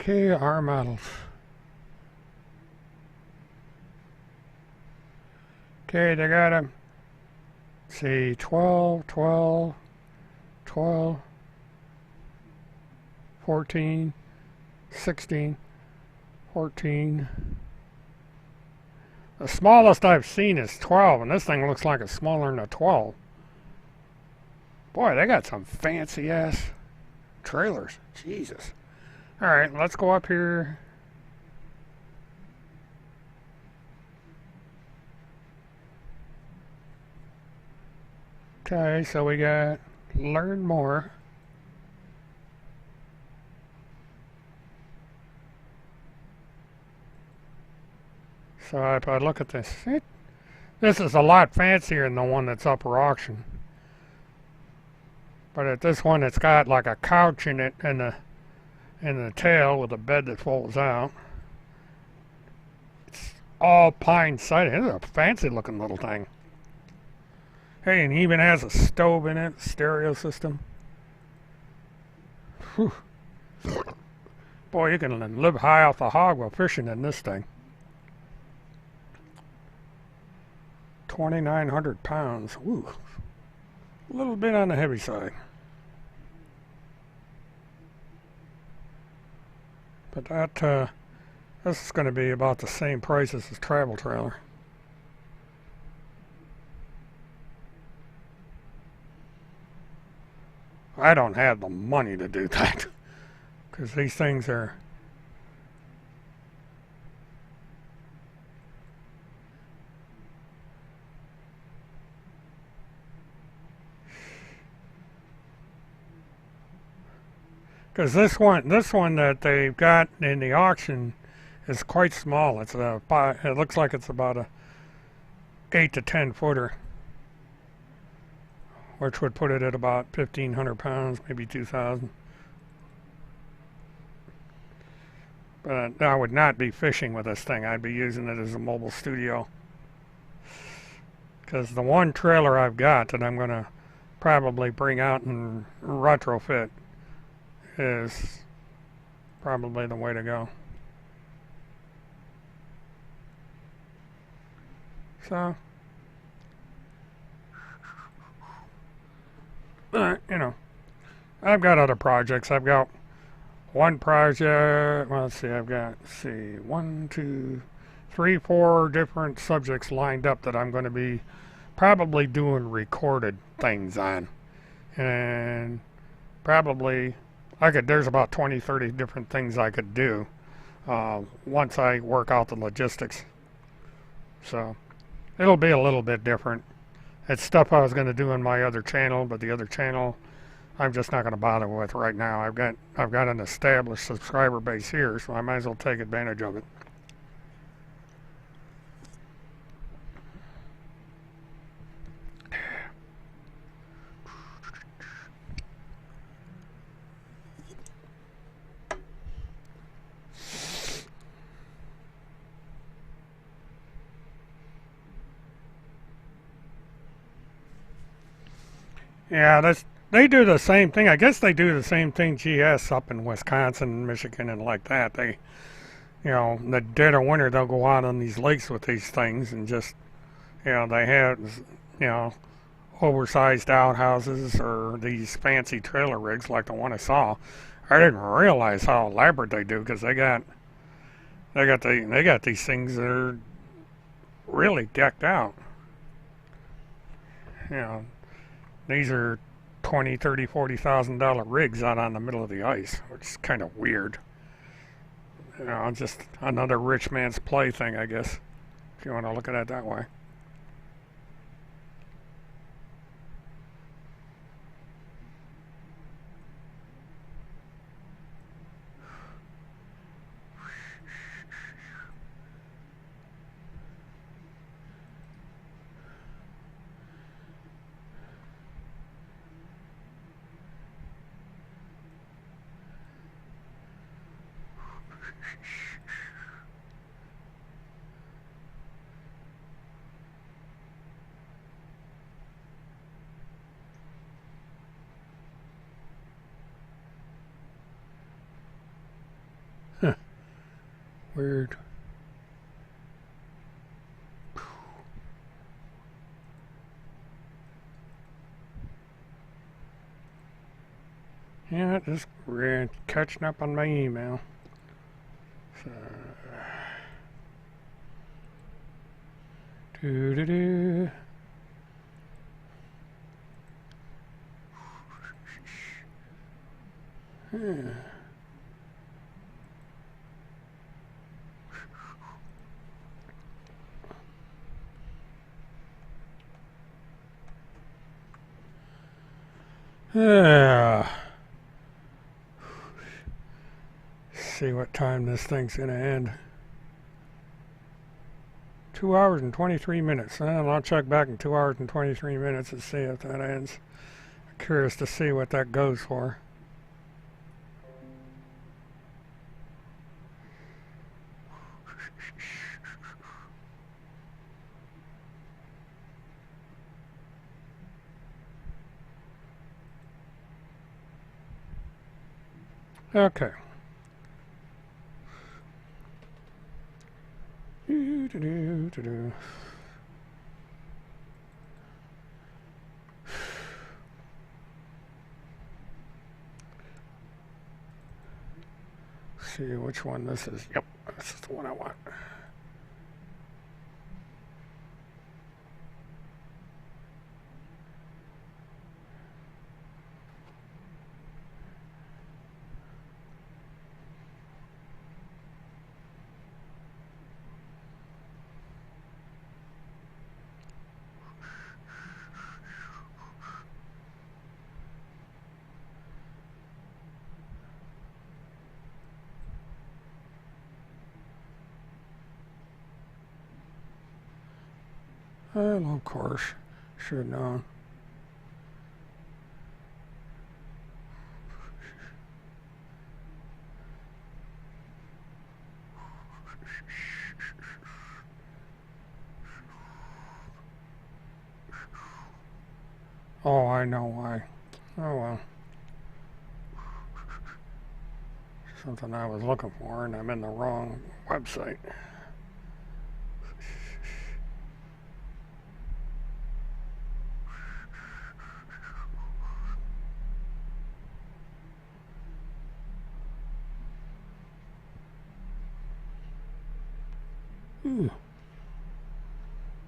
Okay, our models. Okay, they got them. See, 12, 12, 12, 14, 16, 14. The smallest I've seen is 12, and this thing looks like it's smaller than a 12. Boy, they got some fancy ass trailers. Jesus. Alright, let's go up here. Okay, so we got learn more. So if I look at this, this is a lot fancier than the one that's up for auction. But at this one, it's got like a couch in it and the tail with a bed that folds out. It's all pine sided. It's a fancy looking little thing. Hey, and it even has a stove in it, stereo system. Whew. Boy, you can live high off the hog while fishing in this thing. 2,900 pounds. Ooh, a little bit on the heavy side. But this is going to be about the same price as this travel trailer. I don't have the money to do that because these things are because this one that they've got in the auction is quite small. It looks like it's about a 8 to 10 footer, which would put it at about 1,500 pounds, maybe 2,000. But I would not be fishing with this thing. I'd be using it as a mobile studio. Because the one trailer I've got that I'm going to probably bring out and retrofit is probably the way to go. So, you know, I've got other projects. I've got one project, well, let's see, I've got, 1, 2, 3, 4 different subjects lined up that I'm going to be probably doing recorded things on. And probably, there's about 20, 30 different things I could do once I work out the logistics. So, it'll be a little bit different. It's stuff I was going to do on my other channel, but the other channel I'm just not going to bother with right now. I've got an established subscriber base here, so I might as well take advantage of it. Yeah, they do the same thing. I guess they do the same thing GS up in Wisconsin, Michigan, and like that. They, in the dead of winter, they'll go out on these lakes with these things and just, they have, oversized outhouses or these fancy trailer rigs like the one I saw. I didn't realize how elaborate they do because they got these things that are really decked out. These are $20, $30, $40,000 rigs out on the middle of the ice, which is kind of weird. Just another rich man's plaything, I guess, if you want to look at it that way. Weird. Yeah, just catching up on my email. So, doo-doo-doo. See what time this thing's gonna end. 2 hours and 23 minutes. And I'll check back in 2 hours and 23 minutes and see if that ends. I'm curious to see what that goes for. Okay. See which one this is. Yep, this is the one I want. Well, of course, should have known. Oh, I know why. Oh well. Something I was looking for, and I'm in the wrong website. Ooh.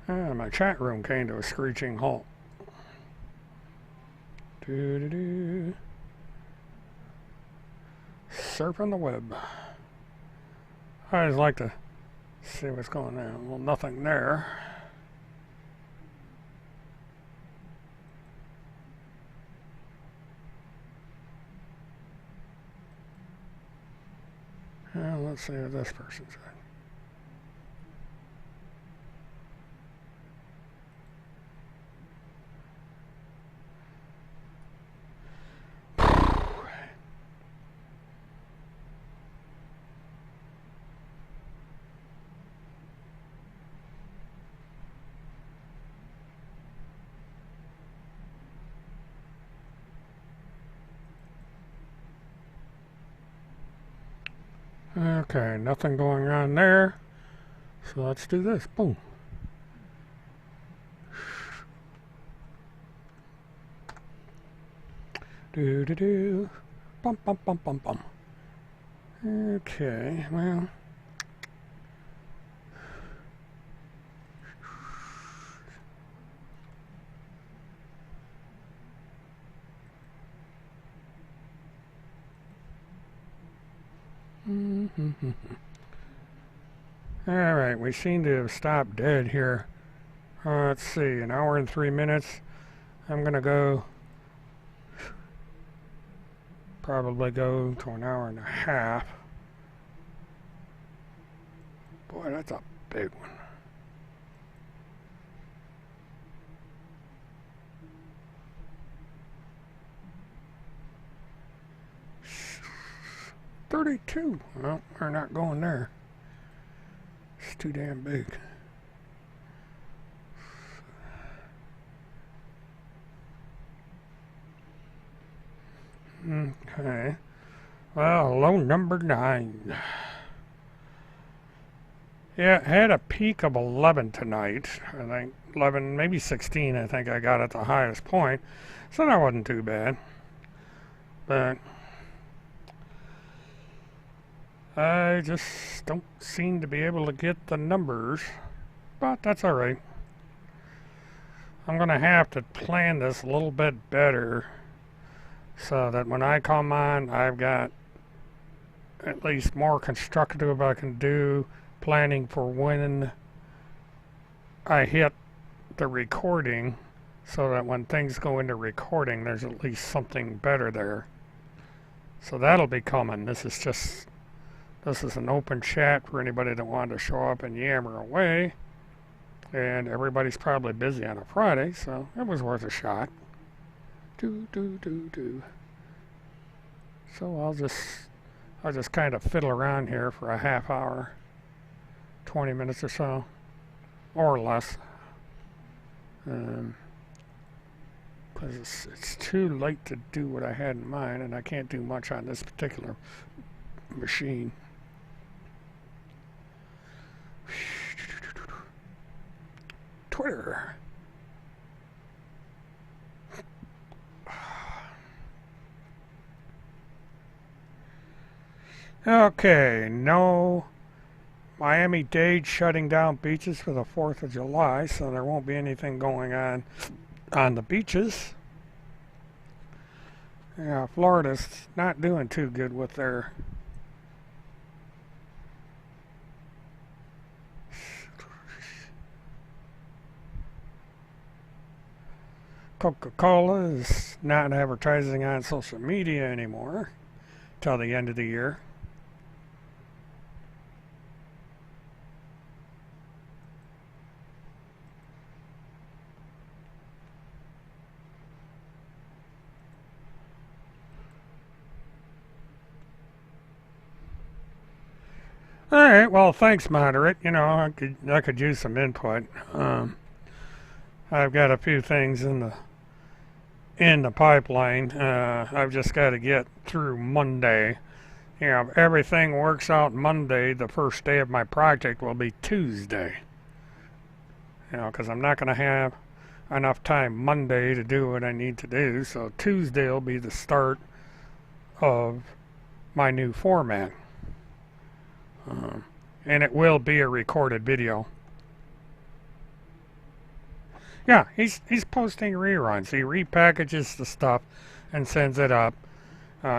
Ah, my chat room came to a screeching halt. Doo-doo-doo. Surfing the web. I always like to see what's going on. Well, nothing there. Well, let's see what this person said. Okay, nothing going on there. So let's do this. Boom. Do. Bum, bum, bum, bum, bum. Okay, well. Alright, we seem to have stopped dead here. Let's see, an hour and 3 minutes. I'm gonna go, probably go to an hour and a half. Boy, that's a big one. $32. Well, we're not going there. It's too damn big. Okay. Well, low number 9. Yeah, it had a peak of 11 tonight. I think 11, maybe 16, I think I got at the highest point. So that wasn't too bad. But I just don't seem to be able to get the numbers. But that's alright. I'm going to have to plan this a little bit better so that when I come on, I've got at least more constructive I can do planning for when I hit the recording, so that when things go into recording, there's at least something better there. So that'll be coming. This is an open chat for anybody that wanted to show up and yammer away. And everybody's probably busy on a Friday, so it was worth a shot. Do. So I'll just kind of fiddle around here for a half hour, 20 minutes or so, or less. Because it's too late to do what I had in mind, and I can't do much on this particular machine. Twitter. Okay, no Miami-Dade shutting down beaches for the 4th of July, so there won't be anything going on the beaches. Yeah, Florida's not doing too good with their Coca-Cola is not advertising on social media anymore till the end of the year. All right, well, thanks, moderate. You know, I could use some input. I've got a few things in the pipeline. I've just got to get through Monday. You know, if everything works out Monday, the first day of my project will be Tuesday. You know, because I'm not going to have enough time Monday to do what I need to do. So Tuesday will be the start of my new format. And it will be a recorded video. Yeah, he's posting reruns. He repackages the stuff and sends it up.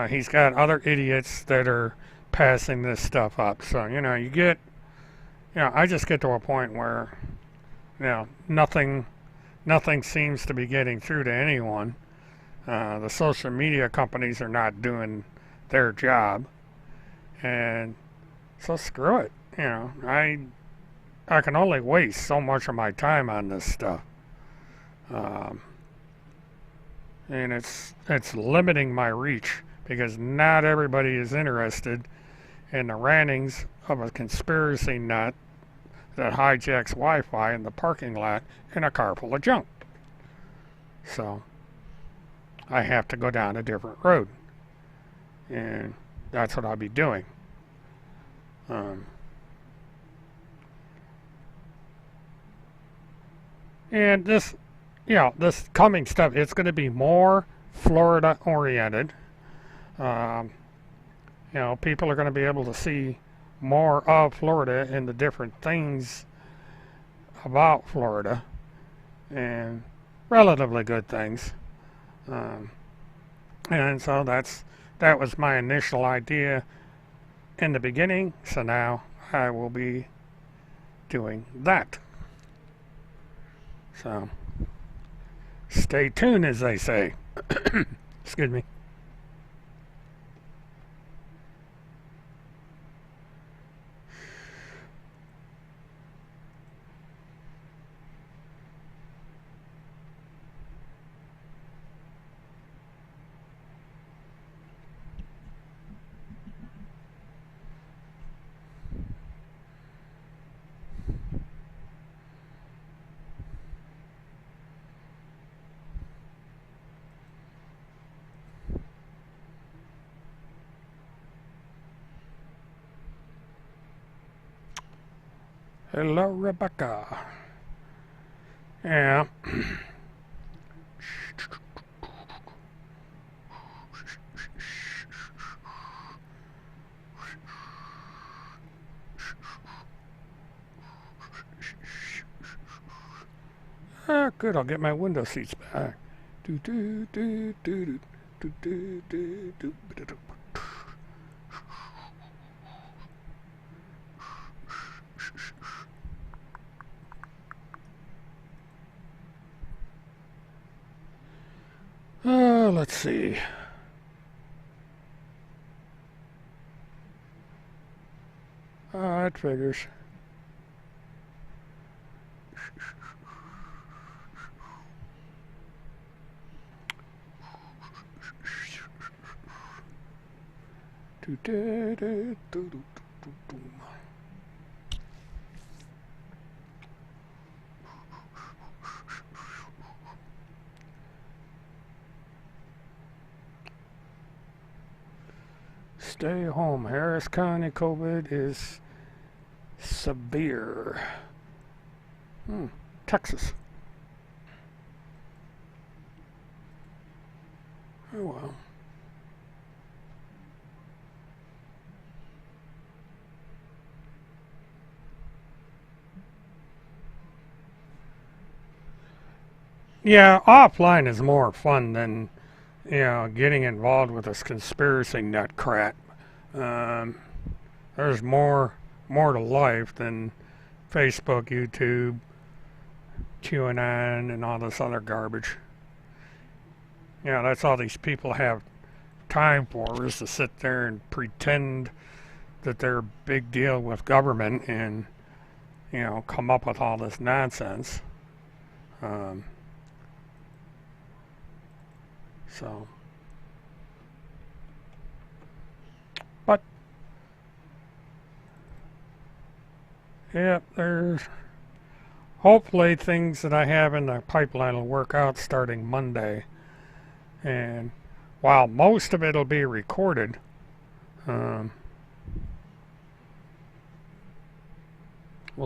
He's got other idiots that are passing this stuff up. So, you know, I just get to a point where, you know, nothing seems to be getting through to anyone. The social media companies are not doing their job. And so screw it. You know, I can only waste so much of my time on this stuff. And it's limiting my reach because not everybody is interested in the rantings of a conspiracy nut that hijacks Wi-Fi in the parking lot in a car full of junk. So I have to go down a different road, and that's what I'll be doing. And this, you know, this coming stuff, it's going to be more Florida oriented. You know, people are going to be able to see more of Florida and the different things about Florida, and relatively good things. And so that was my initial idea in the beginning. So now I will be doing that. So stay tuned, as they say. Excuse me. Hello, Rebecca. Yeah. Ah, good. I'll get my window seats back. Do do do do do do do do do. Let's see. That figures. Stay home. Harris County COVID is severe. Texas. Oh well. Yeah, offline is more fun than, getting involved with this conspiracy nut crap. Um, there's more to life than Facebook, YouTube, QAnon, and all this other garbage. Yeah, that's all these people have time for, is to sit there and pretend that they're a big deal with government and, come up with all this nonsense. Um, so, but, yeah, there's hopefully things that I have in the pipeline will work out starting Monday. And while most of it will be recorded, we'll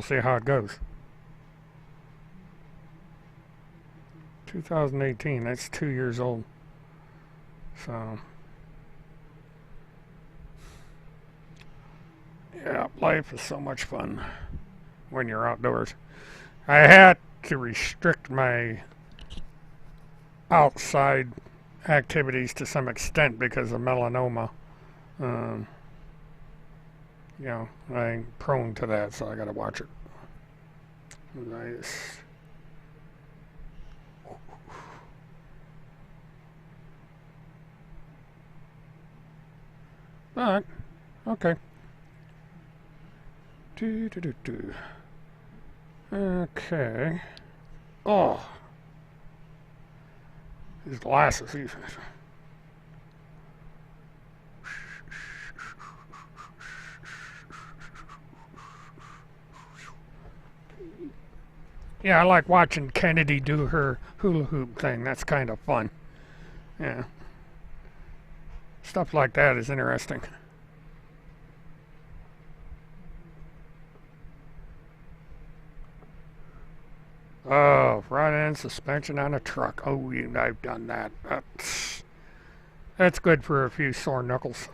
see how it goes. 2018, that's 2 years old. So, yeah, life is so much fun when you're outdoors. I had to restrict my outside activities to some extent because of melanoma. I'm prone to that, so I gotta watch it. Nice. Alright, okay. Okay. Oh. These glasses. Yeah, I like watching Kennedy do her hula hoop thing. That's kind of fun. Yeah. Stuff like that is interesting. Oh, front end suspension on a truck. Oh, I've done that. That's good for a few sore knuckles.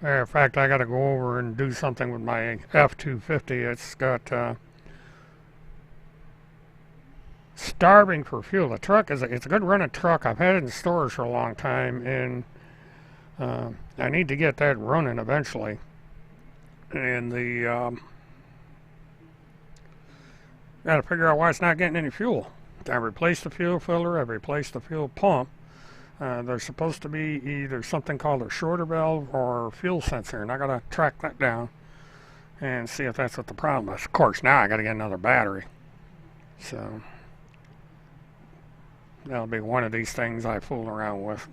Matter of fact, I got to go over and do something with my F-250. It's got starving for fuel. The truck it's a good running truck. I've had it in storage for a long time, and I need to get that running eventually. And got to figure out why it's not getting any fuel. I replaced the fuel filler. I replaced the fuel pump. There's supposed to be either something called a shorter valve or fuel sensor, and I got to track that down and see if that's what the problem is. Of course, now I got to get another battery. So that'll be one of these things I fool around with.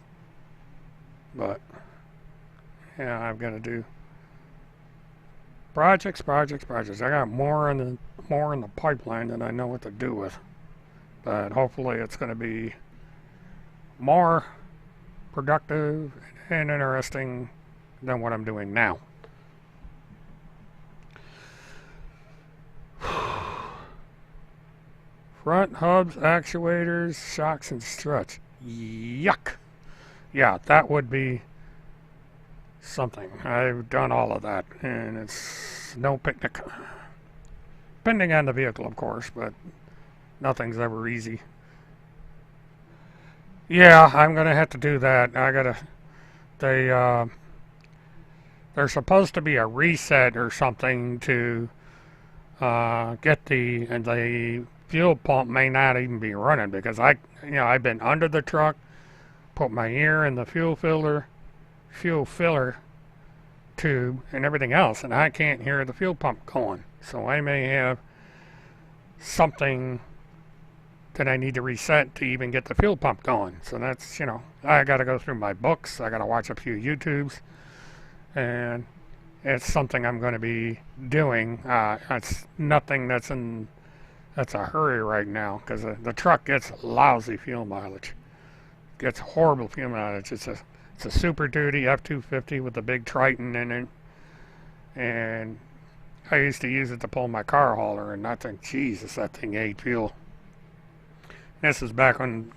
But yeah, I've got to do projects. I got more in the pipeline than I know what to do with. But hopefully it's going to be more productive and interesting than what I'm doing now. Front hubs, actuators, shocks, and struts. Yuck. Yeah, that would be something. I've done all of that, and it's no picnic. Depending on the vehicle, of course, but nothing's ever easy. Yeah, I'm gonna have to do that. There's supposed to be a reset or something to get the fuel pump may not even be running because I've been under the truck, put my ear in the fuel filler tube and everything else, and I can't hear the fuel pump going. So I may have something that I need to reset to even get the fuel pump going. So that's, I got to go through my books. I got to watch a few YouTubes, and it's something I'm going to be doing. It's nothing that's a hurry right now, because the truck gets lousy fuel mileage. Gets horrible fuel mileage. It's a Super Duty F250 with a big Triton in it, and I used to use it to pull my car hauler, and I think, Jesus, that thing ate fuel. This is back when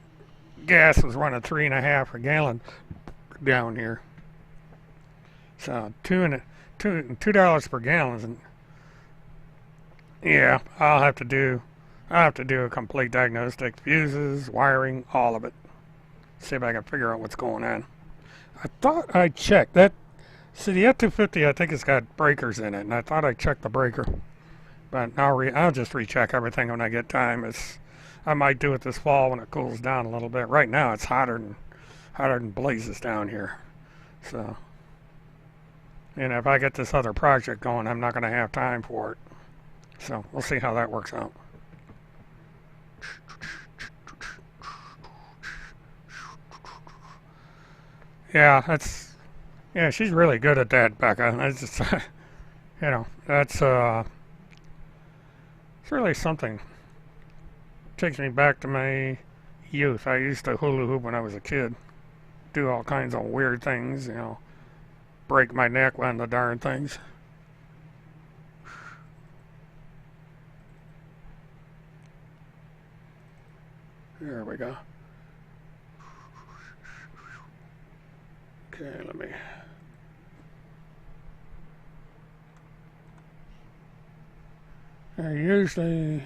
gas was running 3.5 a gallon down here. So $2 per gallon. And yeah, I'll have to do a complete diagnostic, fuses, wiring, all of it. See if I can figure out what's going on. I thought I checked that. See, the F250, I think it's got breakers in it, and I thought I checked the breaker. But I'll just recheck everything when I get time. I might do it this fall when it cools down a little bit. Right now, it's hotter than blazes down here. So, if I get this other project going, I'm not going to have time for it. So we'll see how that works out. Yeah, she's really good at that, Becca. That's just, that's it's really something. Takes me back to my youth. I used to hula hoop when I was a kid. Do all kinds of weird things, break my neck on the darn things. There we go. Okay, let me. I usually.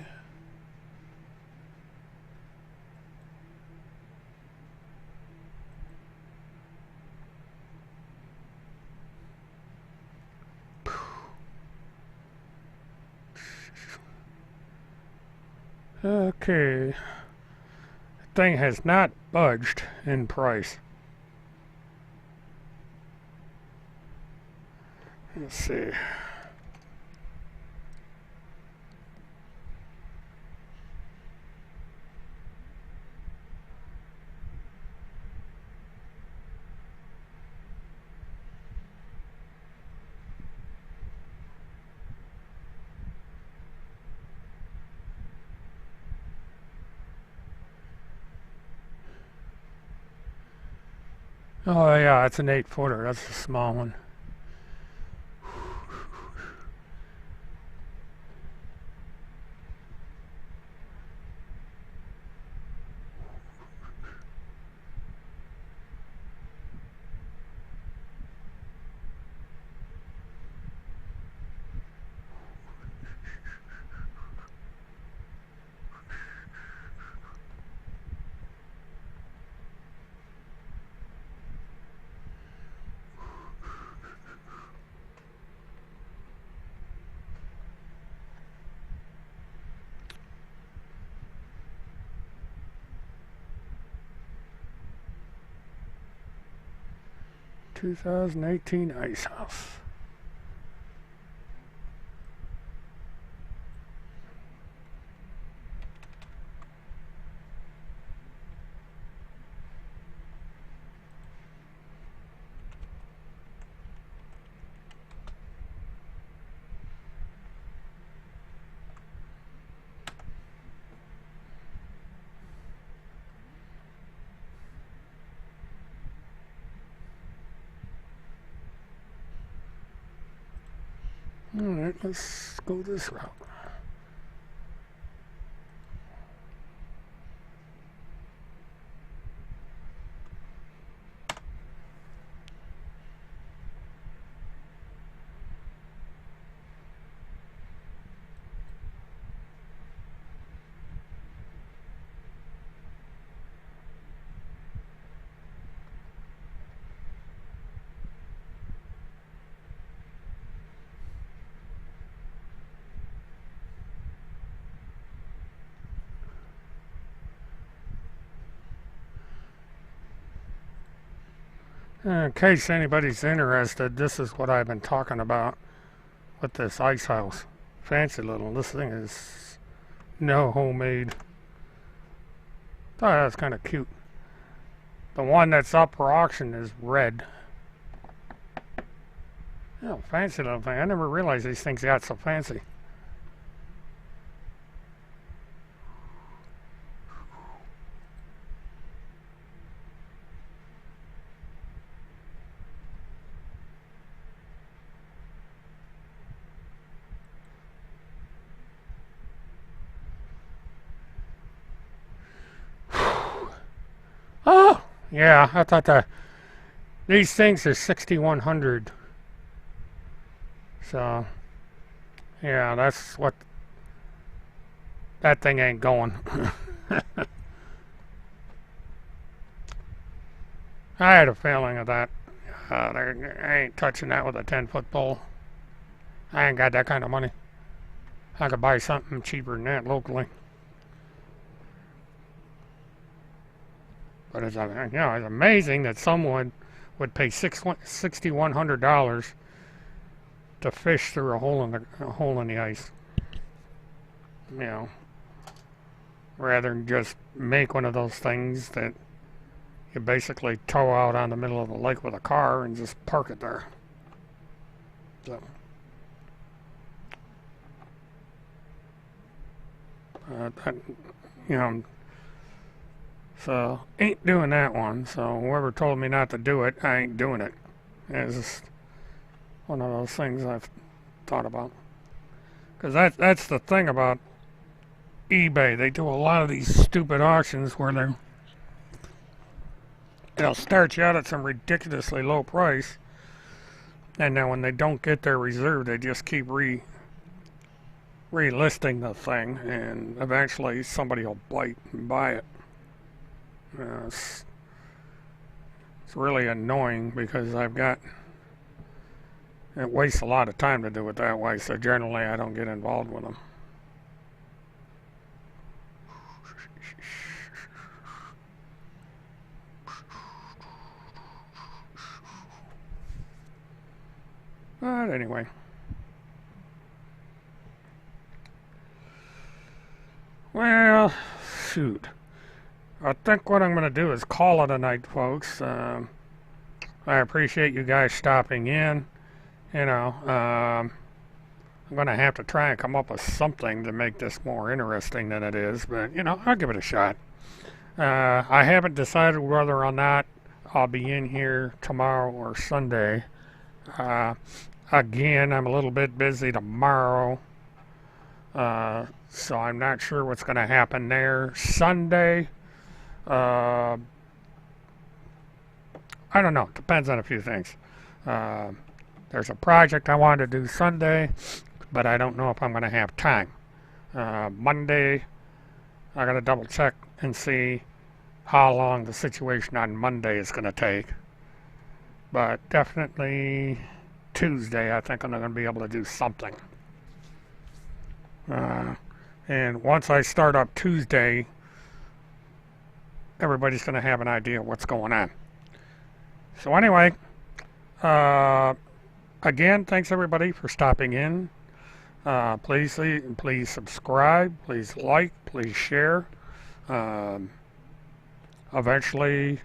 Okay. The thing has not budged in price. Let's see. Oh yeah, it's an 8-footer. That's a small one. (2018) Ice House. Alright, let's go this route. In case anybody's interested, this is what I've been talking about with this ice house. Fancy little. This thing is no homemade Thought that was kind of cute. The one that's up for auction is red. Oh, fancy little thing. I never realized these things got so fancy. Oh, yeah, I thought these things are 6,100. So, yeah, that's what, that thing ain't going. I had a feeling of that. I ain't touching that with a 10-foot pole. I ain't got that kind of money. I could buy something cheaper than that locally. But it's, it's amazing that someone would pay $6,100 to fish through a hole in the ice. You know, rather than just make one of those things that you basically tow out on the middle of the lake with a car and just park it there. So, you know, so ain't doing that one. So whoever told me not to do it, I ain't doing it. It's just one of those things I've thought about. Because that's the thing about eBay. They do a lot of these stupid auctions where they'll start you out at some ridiculously low price, and then when they don't get their reserve, they just keep relisting the thing, and eventually somebody will bite and buy it. It's really annoying because it wastes a lot of time to do it that way, so generally I don't get involved with them. But anyway. Well, shoot. I think what I'm going to do is call it a night, folks. I appreciate you guys stopping in. You know, I'm going to have to try and come up with something to make this more interesting than it is, but, you know, I'll give it a shot. I haven't decided whether or not I'll be in here tomorrow or Sunday. Again, I'm a little bit busy tomorrow, so I'm not sure what's going to happen there. Sunday, I don't know. Depends on a few things. There's a project I want to do Sunday, but I don't know if I'm going to have time. Monday, I got to double check and see how long the situation on Monday is going to take. But definitely Tuesday, I think I'm going to be able to do something. And once I start up Tuesday, everybody's going to have an idea of what's going on. So anyway, again, thanks everybody for stopping in. Please subscribe, please like, please share. Eventually,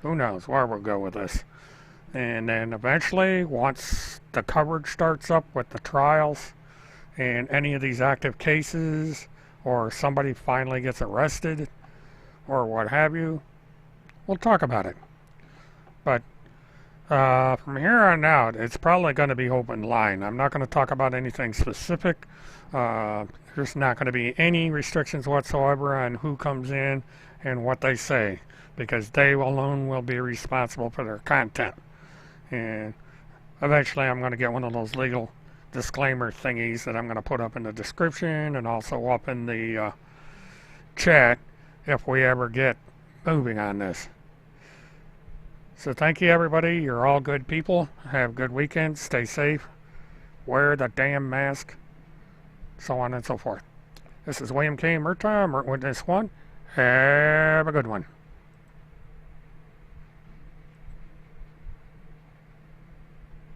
who knows where we'll go with this. And then eventually, once the coverage starts up with the trials and any of these active cases, or somebody finally gets arrested, or what have you, we'll talk about it. But from here on out, it's probably going to be open line. I'm not going to talk about anything specific. There's not going to be any restrictions whatsoever on who comes in and what they say, because they alone will be responsible for their content. And eventually I'm going to get one of those legal disclaimer thingies that I'm going to put up in the description and also up in the chat if we ever get moving on this. So thank you everybody. You're all good people. Have good weekends. Stay safe. Wear the damn mask. So on and so forth. This is William K. Murtaugh, Witness 1. Have a good one.